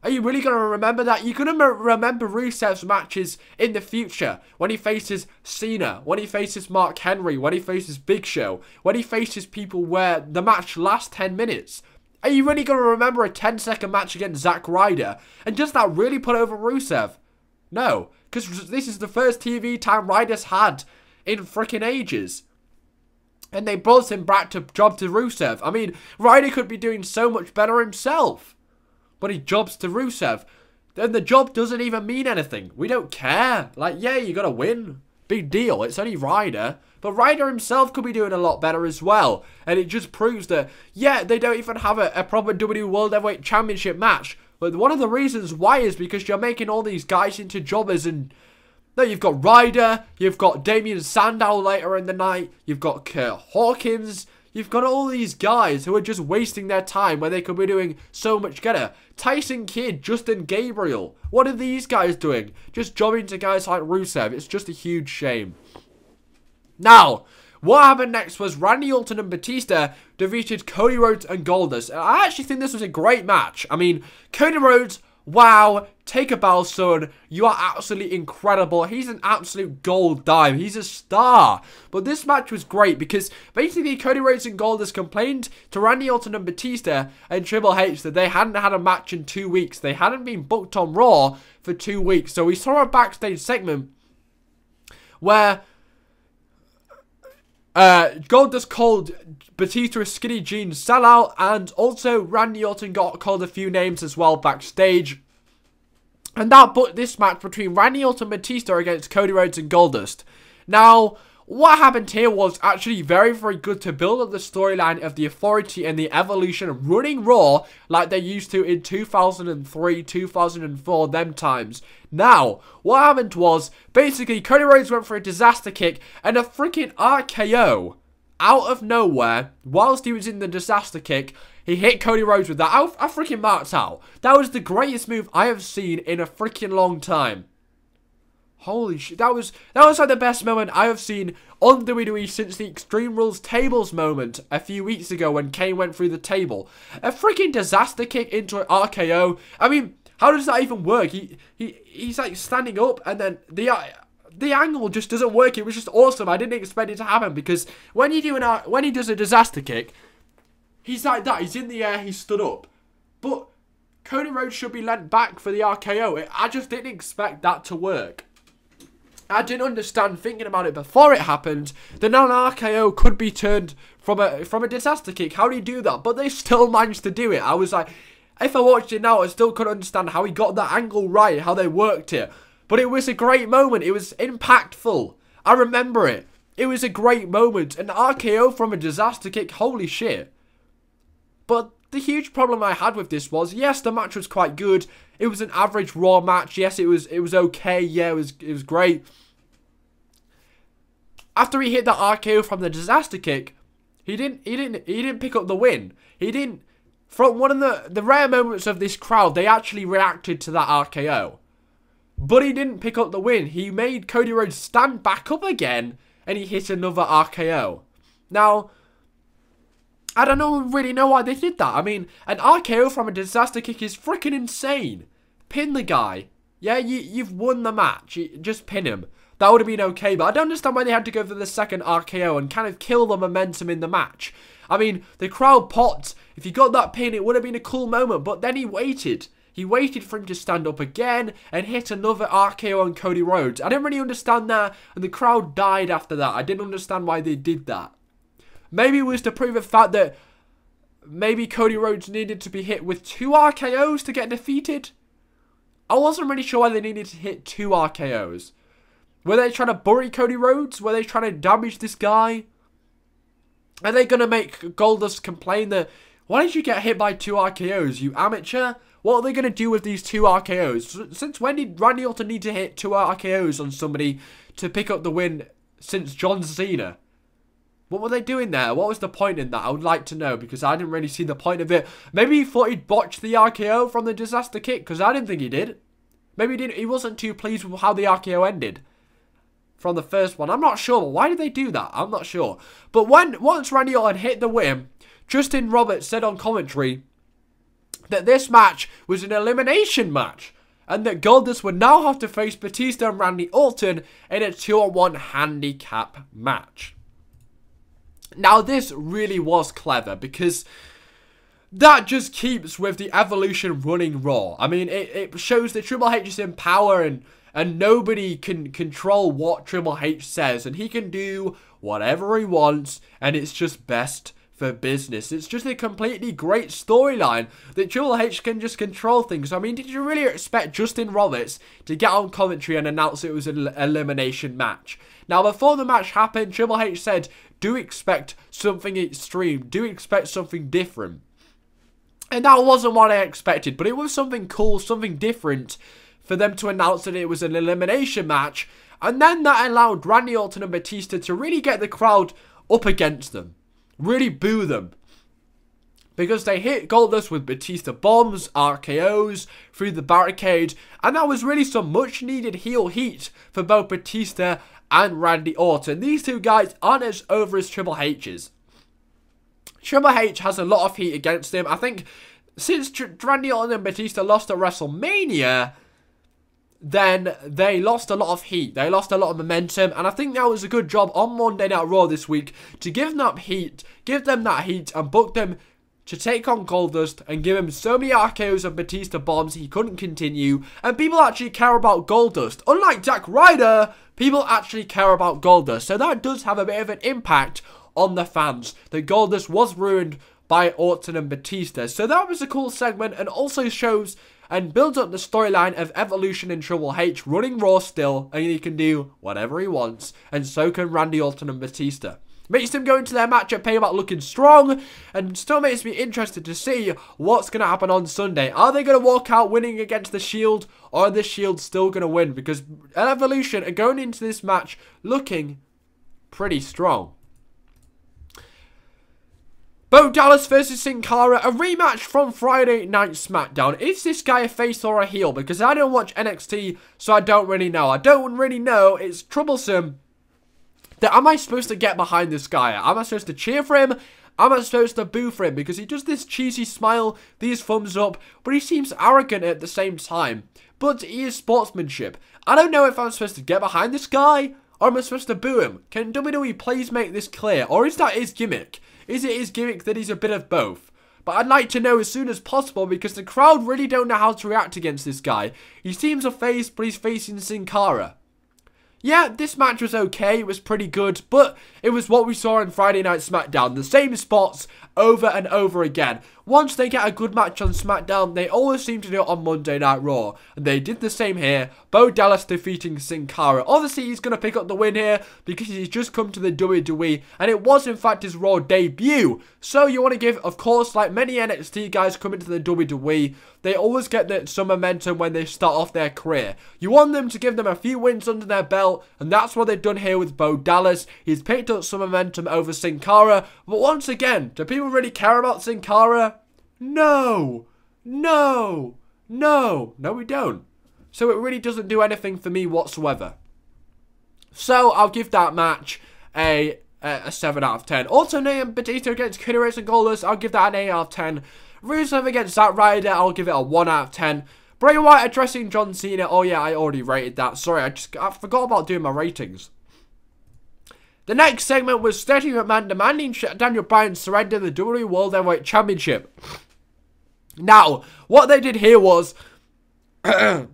Are you really going to remember that? You're going to remember Rusev's matches in the future. When he faces Cena, when he faces Mark Henry, when he faces Big Show, when he faces people where the match lasts 10 minutes. Are you really going to remember a 10-second match against Zack Ryder? And does that really put over Rusev? No, because this is the first TV time Ryder's had in freaking ages. And they brought him back to job to Rusev. I mean, Ryder could be doing so much better himself. But he jobs to Rusev. Then the job doesn't even mean anything. We don't care. Like, yeah, you gotta win. Big deal. It's only Ryder. But Ryder himself could be doing a lot better as well. And it just proves that, yeah, they don't even have a proper WWE World Heavyweight Championship match. But one of the reasons why is because you're making all these guys into jobbers. And no, you've got Ryder. You've got Damien Sandow later in the night. You've got Kurt Hawkins. You've got all these guys who are just wasting their time when they could be doing so much better. Tyson Kidd, Justin Gabriel. What are these guys doing? Just jobbing to guys like Rusev. It's just a huge shame. Now, what happened next was Randy Orton and Batista defeated Cody Rhodes and Goldust. And I actually think this was a great match. I mean, Cody Rhodes, wow, take a bow, son. You are absolutely incredible. He's an absolute gold dime. He's a star. But this match was great because basically Cody Rhodes and Goldust complained to Randy Orton and Batista and Triple H that they hadn't had a match in 2 weeks. They hadn't been booked on Raw for 2 weeks. So we saw a backstage segment where Goldust called Batista a skinny jeans sellout, and also Randy Orton got called a few names as well backstage. And that put this match between Randy Orton and Batista against Cody Rhodes and Goldust. Now, what happened here was actually very, very good to build up the storyline of the Authority and the Evolution running Raw like they used to in 2003, 2004, them times. Now, what happened was, basically, Cody Rhodes went for a disaster kick and a freaking RKO out of nowhere whilst he was in the disaster kick. He hit Cody Rhodes with that. I freaking marked out. That was the greatest move I have seen in a freaking long time. Holy shit, that was like the best moment I have seen on WWE since the Extreme Rules tables moment a few weeks ago when Kane went through the table. A freaking disaster kick into an RKO. I mean, how does that even work? He's like standing up and then the angle just doesn't work. It was just awesome. I didn't expect it to happen because when he does a disaster kick, he's like that. He's in the air. He stood up, but Cody Rhodes should be leant back for the RKO. I just didn't expect that to work. I didn't understand, thinking about it before it happened, that now an RKO could be turned from a disaster kick. How do you do that? But they still managed to do it. I was like, if I watched it now, I still couldn't understand how he got that angle right, how they worked it. But it was a great moment. It was impactful. I remember it. It was a great moment. An RKO from a disaster kick, holy shit. But the huge problem I had with this was, yes, the match was quite good. It was an average Raw match. Yes, it was okay. Yeah, it was great. After he hit the RKO from the disaster kick, he didn't pick up the win. He didn't. From one of the rare moments of this crowd, they actually reacted to that RKO. But he didn't pick up the win. He made Cody Rhodes stand back up again, and he hit another RKO. Now, I don't really know why they did that. I mean, an RKO from a disaster kick is freaking insane. Pin the guy. Yeah, you've won the match. Just pin him. That would have been okay, but I don't understand why they had to go for the second RKO and kind of kill the momentum in the match. I mean, the crowd popped. If he got that pin, it would have been a cool moment, but then he waited. He waited for him to stand up again and hit another RKO on Cody Rhodes. I didn't really understand that, and the crowd died after that. I didn't understand why they did that. Maybe it was to prove the fact that maybe Cody Rhodes needed to be hit with 2 RKOs to get defeated. I wasn't really sure why they needed to hit 2 RKOs. Were they trying to bury Cody Rhodes? Were they trying to damage this guy? Are they going to make Goldust complain that, why did you get hit by 2 RKOs, you amateur? What are they going to do with these 2 RKOs? Since when did Randy Orton need to hit 2 RKOs on somebody to pick up the win since John Cena? What were they doing there? What was the point in that? I would like to know, because I didn't really see the point of it. Maybe he thought he'd botched the RKO from the disaster kick, because I didn't think he did. Maybe he wasn't too pleased with how the RKO ended from the first one. I'm not sure. Why did they do that? I'm not sure. But once Randy Orton hit the win, Justin Roberts said on commentary that this match was an elimination match, and that Goldust would now have to face Batista and Randy Orton in a 2-on-1 handicap match. Now, this really was clever, because that just keeps with the Evolution running Raw. I mean, it shows that Triple H is in power, and nobody can control what Triple H says, and he can do whatever he wants, and it's just best for business. It's just a completely great storyline that Triple H can just control things. I mean, did you really expect Justin Roberts to get on commentary and announce it was an elimination match? Now, before the match happened, Triple H said, do expect something extreme, do expect something different. And that wasn't what I expected, but it was something cool, something different for them to announce that it was an elimination match. And then that allowed Randy Orton and Batista to really get the crowd up against them. Really boo them. Because they hit Goldust with Batista bombs, RKOs, through the barricade. And that was really some much needed heel heat for both Batista and Randy Orton. These two guys aren't as over as Triple H is. Triple H has a lot of heat against him. I think since Randy Orton and Batista lost at WrestleMania, then they lost a lot of heat. They lost a lot of momentum. And I think that was a good job on Monday Night Raw this week to give them that heat, and book them to take on Goldust and give him so many RKOs and Batista bombs he couldn't continue. And people actually care about Goldust. Unlike Zack Ryder, people actually care about Goldust. So that does have a bit of an impact on the fans, that Goldust was ruined by Orton and Batista. So that was a cool segment, and also shows and builds up the storyline of Evolution and Triple H running Raw still, and he can do whatever he wants, and so can Randy Orton and Batista. Makes them go into their match at Payback looking strong, and still makes me interested to see what's going to happen on Sunday. Are they going to walk out winning against the Shield, or are the Shield still going to win? Because Evolution are going into this match looking pretty strong. Bo Dallas versus Sin Cara, a rematch from Friday Night SmackDown. Is this guy a face or a heel? Because I don't watch NXT, so I don't really know. I don't really know. It's troublesome. That am I supposed to get behind this guy? Am I supposed to cheer for him? Am I supposed to boo for him? Because he does this cheesy smile, these thumbs up, but he seems arrogant at the same time. But he is sportsmanship. I don't know if I'm supposed to get behind this guy, or am I supposed to boo him? Can WWE please make this clear? Or is that his gimmick? Is it his gimmick that he's a bit of both? But I'd like to know as soon as possible, because the crowd really don't know how to react against this guy. He seems a face, but he's facing Sin Cara. Yeah, this match was okay, it was pretty good, but it was what we saw on Friday Night SmackDown. The same spots over and over again. Once they get a good match on SmackDown, they always seem to do it on Monday Night Raw. And they did the same here. Bo Dallas defeating Sin Cara. Obviously, he's going to pick up the win here because he's just come to the WWE. And it was, in fact, his Raw debut. So you want to give, of course, like many NXT guys coming to the WWE, they always get some momentum when they start off their career. You want them to give them a few wins under their belt. And that's what they've done here with Bo Dallas. He's picked up some momentum over Sin Cara. But once again, do people really care about Sin Cara? No, no, no, no we don't. So it really doesn't do anything for me whatsoever. So I'll give that match a 7 out of 10. Orton and Batista against Cushnie and Goldust, I'll give that an 8 out of 10. Rusev against Zack Ryder, I'll give it a 1 out of 10. Bray Wyatt addressing John Cena, oh yeah, I already rated that. Sorry, I forgot about doing my ratings. The next segment was Stephanie McMahon demanding Daniel Bryan surrender the WWE World Heavyweight Championship. Now, what they did here was Daniel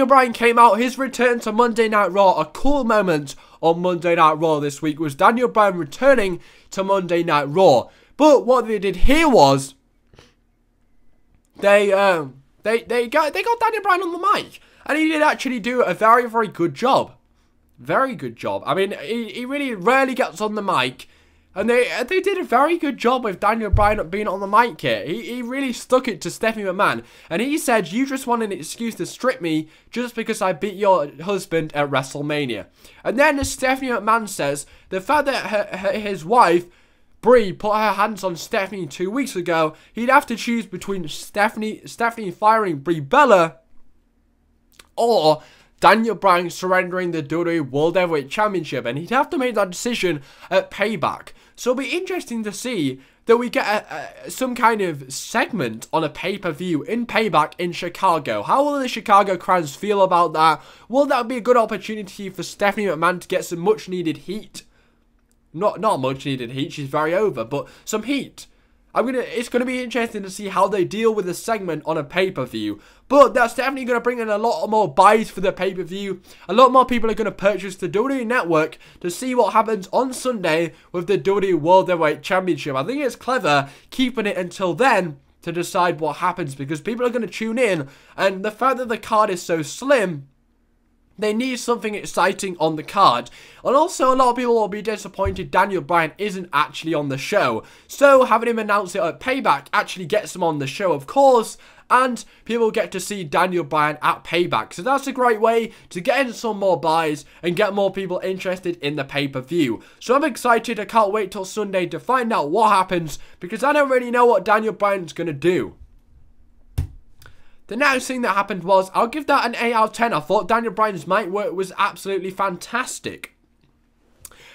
Bryan came out, his return to Monday Night Raw. A cool moment on Monday Night Raw this week was Daniel Bryan returning to Monday Night Raw. But what they did here was they got Daniel Bryan on the mic, and he did actually do a very, very good job. Very good job. I mean, he really rarely gets on the mic. And they did a very good job with Daniel Bryan being on the mic here. He really stuck it to Stephanie McMahon. And he said, you just want an excuse to strip me just because I beat your husband at WrestleMania. And then as Stephanie McMahon says, the fact that his wife, Bray, put her hands on Stephanie 2 weeks ago, he'd have to choose between Stephanie firing Brie Bella or Daniel Bryan surrendering the WWE World Heavyweight Championship, and he'd have to make that decision at Payback. So it'll be interesting to see that we get some kind of segment on a pay-per-view in Payback in Chicago. How will the Chicago crowds feel about that? Will that be a good opportunity for Stephanie McMahon to get some much-needed heat? Not much-needed heat, she's very over, but some heat. It's gonna be interesting to see how they deal with the segment on a pay-per-view. But that's definitely gonna bring in a lot more buys for the pay-per-view. A lot more people are gonna purchase the WWE Network to see what happens on Sunday with the WWE World Heavyweight Championship. I think it's clever keeping it until then to decide what happens, because people are gonna tune in, and the fact that the card is so slim, they need something exciting on the card. And also, a lot of people will be disappointed Daniel Bryan isn't actually on the show. So, having him announce it at Payback actually gets him on the show, of course. And people get to see Daniel Bryan at Payback. So, that's a great way to get in some more buys and get more people interested in the pay-per-view. So, I'm excited. I can't wait till Sunday to find out what happens, because I don't really know what Daniel Bryan's going to do. The next thing that happened was, I'll give that an 8 out of 10. I thought Daniel Bryan's mic work was absolutely fantastic.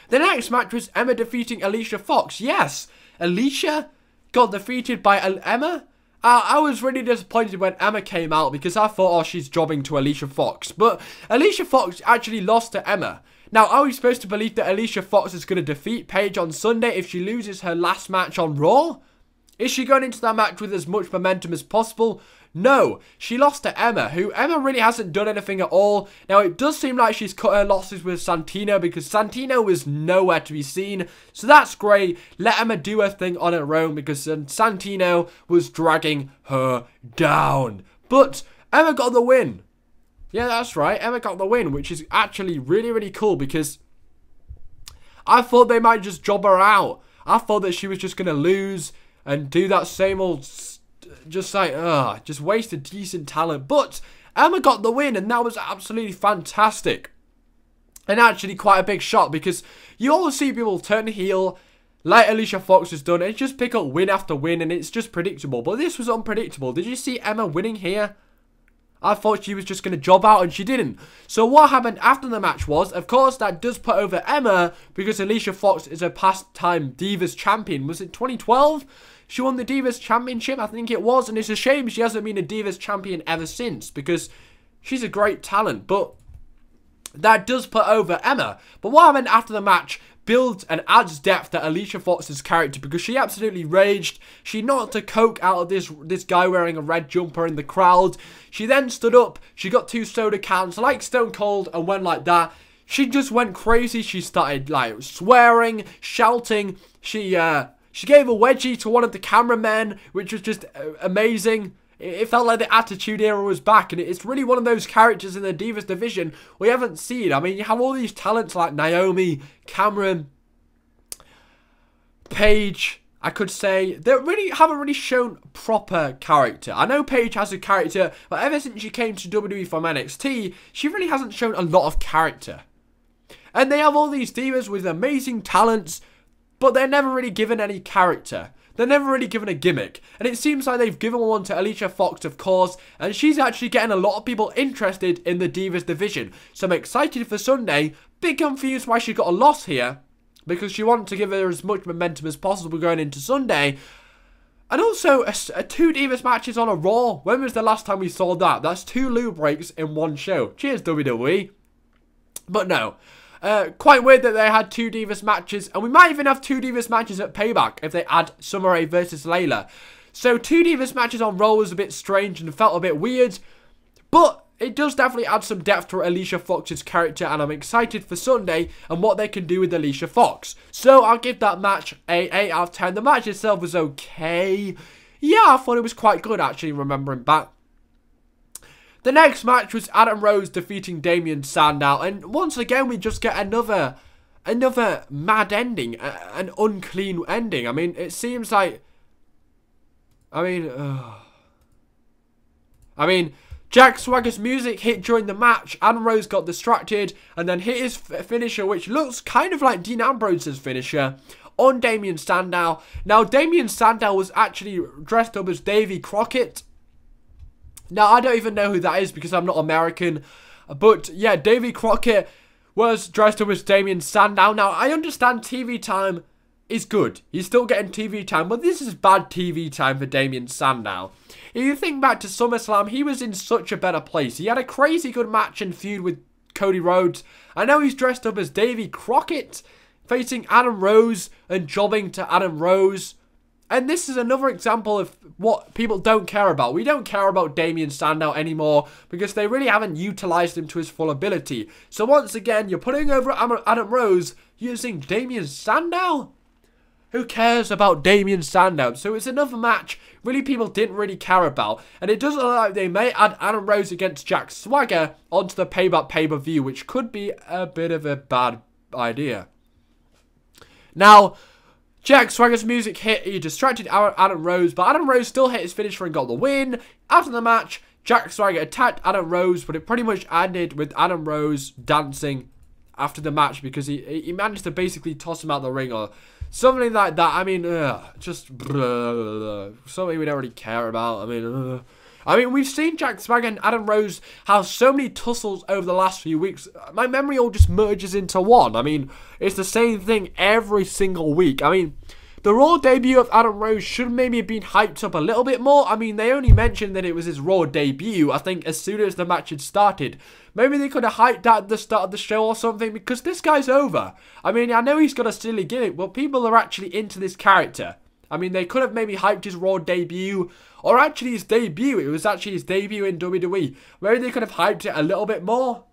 The next match was Emma defeating Alicia Fox. Yes, Alicia got defeated by Emma. I was really disappointed when Emma came out, because I thought, oh, she's jobbing to Alicia Fox. But Alicia Fox actually lost to Emma. Now, are we supposed to believe that Alicia Fox is going to defeat Paige on Sunday if she loses her last match on Raw? Is she going into that match with as much momentum as possible? No, she lost to Emma, who Emma really hasn't done anything at all. Now, it does seem like she's cut her losses with Santino, because Santino was nowhere to be seen. So that's great. Let Emma do her thing on her own, because Santino was dragging her down. But Emma got the win. Yeah, that's right. Emma got the win, which is actually really, really cool, because I thought they might just job her out. I thought that she was just going to lose and do that same old, just like, just waste a decent talent. But Emma got the win, and that was absolutely fantastic. And actually quite a big shock, because you always see people turn heel, like Alicia Fox has done, and just pick up win after win, and it's just predictable. But this was unpredictable. Did you see Emma winning here? I thought she was just going to job out, and she didn't. So what happened after the match was, of course, that does put over Emma, because Alicia Fox is a past-time Divas champion. Was it 2012? She won the Divas Championship, I think it was, and it's a shame she hasn't been a Divas Champion ever since, because she's a great talent. But that does put over Emma. But what happened after the match builds and adds depth to Alicia Fox's character, because she absolutely raged. She knocked a Coke out of this guy wearing a red jumper in the crowd. She then stood up, she got 2 soda cans like Stone Cold and went like that. She just went crazy. She started like swearing, shouting. She gave a wedgie to one of the cameramen, which was just amazing. It felt like the Attitude Era was back, and it's really one of those characters in the Divas division we haven't seen. I mean, you have all these talents like Naomi, Cameron, Paige, I could say, that really haven't really shown proper character. I know Paige has a character, but ever since she came to WWE from NXT, she really hasn't shown a lot of character. And they have all these divas with amazing talents, but they're never really given any character. They're never really given a gimmick. And it seems like they've given one to Alicia Fox, of course. And she's actually getting a lot of people interested in the Divas division. So I'm excited for Sunday. Bit confused why she got a loss here, because she wanted to give her as much momentum as possible going into Sunday. And also, 2 Divas matches on a Raw. When was the last time we saw that? That's 2 loo breaks in one show. Cheers, WWE. But no. Quite weird that they had 2 Divas matches, and we might even have 2 Divas matches at Payback if they add Summer Rae versus Layla. So 2 Divas matches on Raw was a bit strange and felt a bit weird, but it does definitely add some depth to Alicia Fox's character, and I'm excited for Sunday and what they can do with Alicia Fox. So I'll give that match a 8 out of 10. The match itself was okay. Yeah, I thought it was quite good, actually, remembering back. The next match was Adam Rose defeating Damien Sandow, and once again we just get another mad ending, an unclean ending. I mean, it seems like, I mean, Jack Swagger's music hit during the match. Adam Rose got distracted and then hit his finisher, which looks kind of like Dean Ambrose's finisher, on Damien Sandow. Now, Damien Sandow was actually dressed up as Davy Crockett. Now, I don't even know who that is because I'm not American. But, yeah, Davy Crockett was dressed up as Damien Sandow. Now, I understand TV time is good. He's still getting TV time, but this is bad TV time for Damien Sandow. If you think back to SummerSlam, he was in such a better place. He had a crazy good match and feud with Cody Rhodes. I know he's dressed up as Davy Crockett, facing Adam Rose and jobbing to Adam Rose. And this is another example of what people don't care about. We don't care about Damien Sandow anymore because they really haven't utilized him to his full ability. So once again, you're putting over Adam Rose using Damien Sandow? Who cares about Damien Sandow? So it's another match really people didn't really care about. And it does look like they may add Adam Rose against Jack Swagger onto the pay-per-view, which could be a bit of a bad idea. Now, Jack Swagger's music hit, he distracted Adam Rose, but Adam Rose still hit his finisher and got the win. After the match, Jack Swagger attacked Adam Rose, but it pretty much ended with Adam Rose dancing after the match because he managed to basically toss him out the ring or something like that. I mean, just something we don't really care about. I mean, we've seen Jack Swagger and Adam Rose have so many tussles over the last few weeks. My memory all just merges into one. I mean, it's the same thing every single week. I mean, the Raw debut of Adam Rose should maybe have been hyped up a little bit more. I mean, they only mentioned that it was his Raw debut, I think, as soon as the match had started. Maybe they could have hyped that at the start of the show or something, because this guy's over. I mean, I know he's got a silly gimmick, but people are actually into this character. I mean, they could have maybe hyped his Raw debut, or actually his debut. It was actually his debut in WWE. Maybe they could have hyped it a little bit more.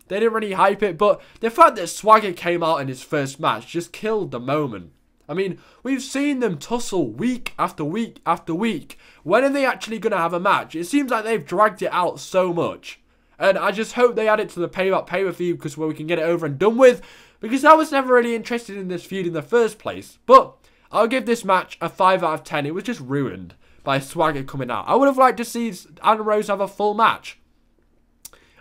They didn't really hype it, but the fact that Swagger came out in his first match just killed the moment. I mean, we've seen them tussle week after week after week. When are they actually going to have a match? It seems like they've dragged it out so much. And I just hope they add it to the pay-per-view because where we can get it over and done with. Because I was never really interested in this feud in the first place. But I'll give this match a 5 out of 10. It was just ruined by Swagger coming out. I would have liked to see Adam Rose have a full match.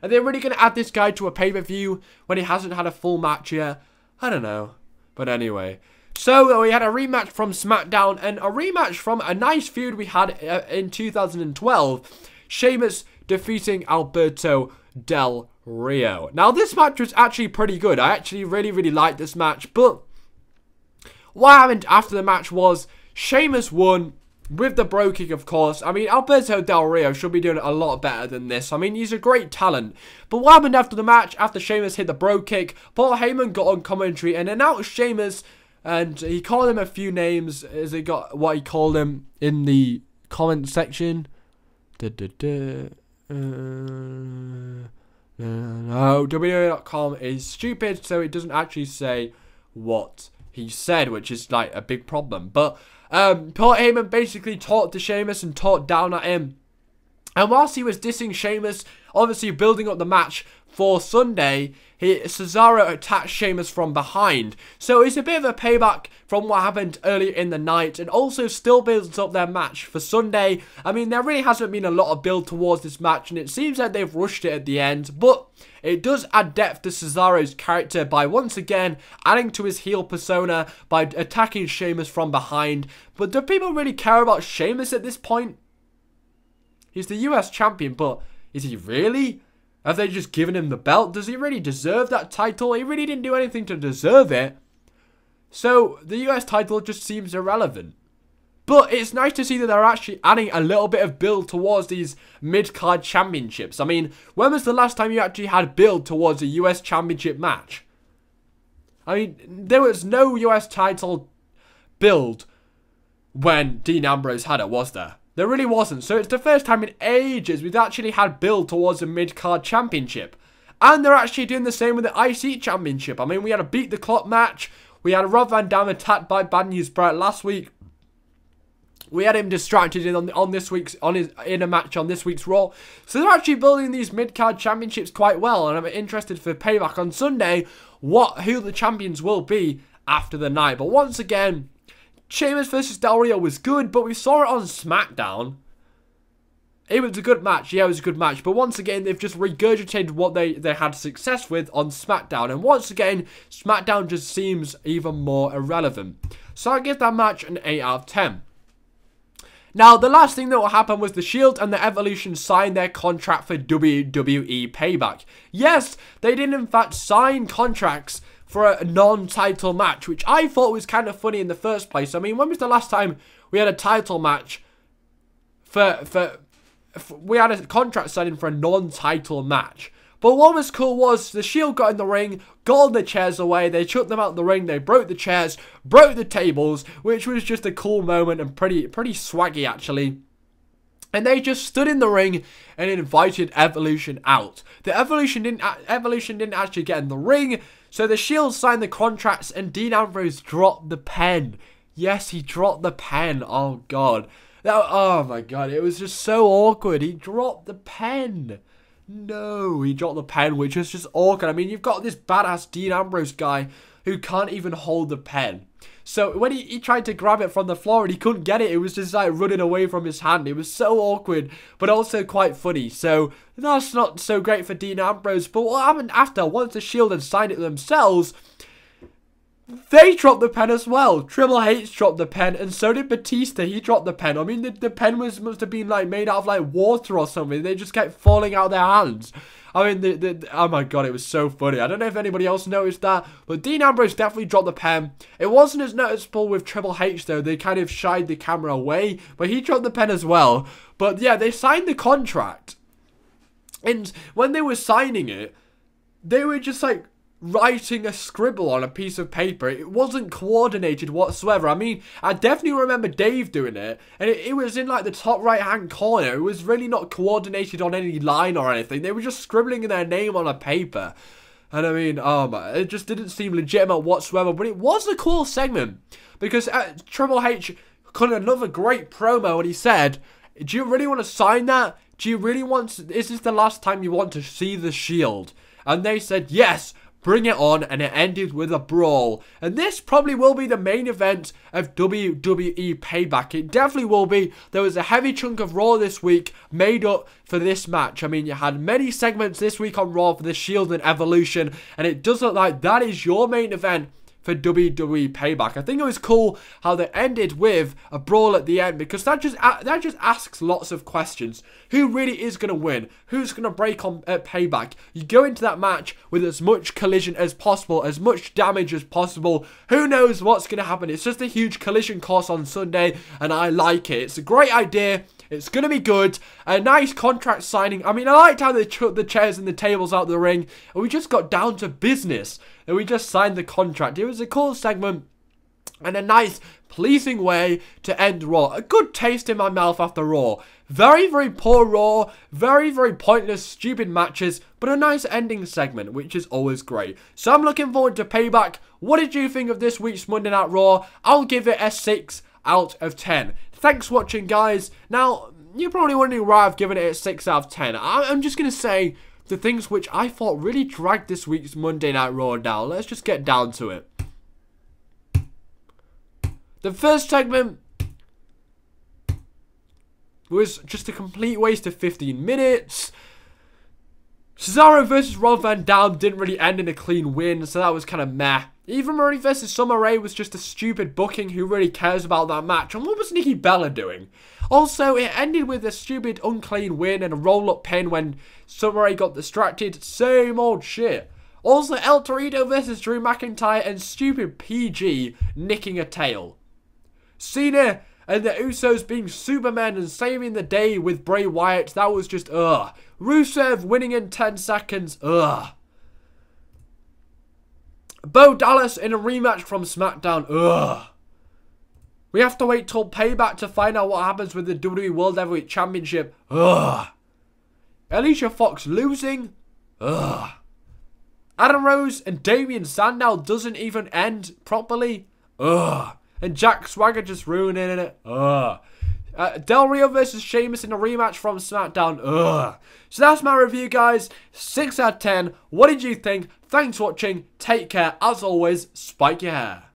Are they really going to add this guy to a pay-per-view when he hasn't had a full match yet? I don't know. But anyway. So, we had a rematch from SmackDown and a rematch from a nice feud we had in 2012. Sheamus defeating Alberto Del Rio. Now, this match was actually pretty good. I actually really liked this match. But what happened after the match was Sheamus won with the bro kick, of course. I mean, Alberto Del Rio should be doing a lot better than this. I mean, he's a great talent. But what happened after the match, after Sheamus hit the bro kick, Paul Heyman got on commentary and announced Sheamus. And he called him a few names as he got what he called him in the comment section. No, WWE.com is stupid, so it doesn't actually say what he said, which is like a big problem. But Paul Heyman basically talked to Sheamus and talked down at him. And whilst he was dissing Sheamus, obviously building up the match for Sunday, Cesaro attacked Sheamus from behind. So it's a bit of a payback from what happened earlier in the night, and also still builds up their match for Sunday. I mean, there really hasn't been a lot of build towards this match, and it seems like they've rushed it at the end, but it does add depth to Cesaro's character by once again adding to his heel persona by attacking Sheamus from behind. But do people really care about Sheamus at this point? He's the US champion, but is he really? Have they just given him the belt? Does he really deserve that title? He really didn't do anything to deserve it. So, the US title just seems irrelevant. But it's nice to see that they're actually adding a little bit of build towards these mid-card championships. I mean, when was the last time you actually had build towards a US championship match? I mean, there was no US title build when Dean Ambrose had it, was there? There really wasn't. So it's the first time in ages we've actually had build towards a mid-card championship. And they're actually doing the same with the IC championship. I mean, we had a beat the clock match. We had Rob Van Dam attacked by Bad News Barrett last week. We had him distracted in a match on this week's Raw. So they're actually building these mid-card championships quite well, and I'm interested for Payback on Sunday who the champions will be after the night. But once again, Sheamus versus Del Rio was good, but we saw it on SmackDown. It was a good match. Yeah, it was a good match. But once again, they've just regurgitated what they had success with on SmackDown. And once again, SmackDown just seems even more irrelevant. So I give that match an 8 out of 10. Now, the last thing that will happen was the Shield and the Evolution signed their contract for WWE Payback. Yes, they did in fact sign contracts for a non-title match, which I thought was kind of funny in the first place. I mean, when was the last time we had a title match we had a contract signing for a non-title match? But what was cool was the Shield got in the ring, got all the chairs away, they chucked them out the ring, they broke the chairs, broke the tables, which was just a cool moment and pretty swaggy actually. And they just stood in the ring and invited Evolution out. The Evolution didn't actually get in the ring, so the Shield signed the contracts and Dean Ambrose dropped the pen. Yes, he dropped the pen. Oh god. Oh my god, it was just so awkward. He dropped the pen. No, he dropped the pen, which is just awkward. I mean, you've got this badass Dean Ambrose guy who can't even hold the pen. So when he tried to grab it from the floor and he couldn't get it, it was just like running away from his hand. It was so awkward, but also quite funny. So that's not so great for Dean Ambrose. But what happened after, once the Shield had signed it themselves, they dropped the pen as well. Triple H dropped the pen, and so did Batista. He dropped the pen. I mean, the pen must have been like made out of like water or something. They just kept falling out of their hands. I mean, oh my god, it was so funny. I don't know if anybody else noticed that, but Dean Ambrose definitely dropped the pen. It wasn't as noticeable with Triple H though. They kind of shied the camera away, but he dropped the pen as well. But yeah, they signed the contract, and when they were signing it, they were just like writing a scribble on a piece of paper. It wasn't coordinated whatsoever. I mean, I definitely remember Dave doing it, and it was in like the top right hand corner. It was really not coordinated on any line or anything. They were just scribbling their name on a paper, and I mean, oh my, it just didn't seem legitimate whatsoever. But it was a cool segment because Triple H cut another great promo, and he said, "Do you really want to sign that? Do you really want to, is this the last time you want to see the Shield?" And they said yes. Bring it on, and it ended with a brawl. And this probably will be the main event of WWE Payback. It definitely will be. There was a heavy chunk of Raw this week made up for this match. I mean, you had many segments this week on Raw for the Shield and Evolution, and it does look like that is your main event for WWE Payback. I think it was cool how they ended with a brawl at the end, because that just asks lots of questions. Who really is going to win? Who's going to break on at Payback? You go into that match with as much collision as possible, as much damage as possible. Who knows what's going to happen? It's just a huge collision course on Sunday, and I like it. It's a great idea. It's going to be good. A nice contract signing. I mean, I liked how they took the chairs and the tables out of the ring, and we just got down to business, and we just signed the contract. It was a cool segment, and a nice, pleasing way to end Raw. A good taste in my mouth after Raw. Very, very poor Raw. Very, very pointless, stupid matches, but a nice ending segment, which is always great. So I'm looking forward to Payback. What did you think of this week's Monday Night Raw? I'll give it a 6 out of 10. Thanks for watching, guys. Now, you're probably wondering why I've given it a 6 out of 10. I'm just going to say the things which I thought really dragged this week's Monday Night Raw down. Let's just get down to it. The first segment was just a complete waste of 15 minutes. Cesaro versus Rob Van Dam didn't really end in a clean win, so that was kind of meh. Eva Marie versus Summer Rae was just a stupid booking. Who really cares about that match? And what was Nikki Bella doing? Also, it ended with a stupid unclean win and a roll-up pin when Summer Rae got distracted. Same old shit. Also, El Torito versus Drew McIntyre and stupid PG nicking a tail. Cena and the Usos being Superman and saving the day with Bray Wyatt. That was just, ugh. Rusev winning in 10 seconds. Ugh. Bo Dallas in a rematch from SmackDown. Ugh. We have to wait till Payback to find out what happens with the WWE World Heavyweight Championship. Ugh. Alicia Fox losing. Ugh. Adam Rose and Damien Sandow doesn't even end properly. Ugh. And Jack Swagger just ruining it. Ugh. Del Rio versus Sheamus in a rematch from SmackDown. Ugh. So that's my review, guys. 6 out of 10. What did you think? Thanks for watching. Take care. As always, spike your hair.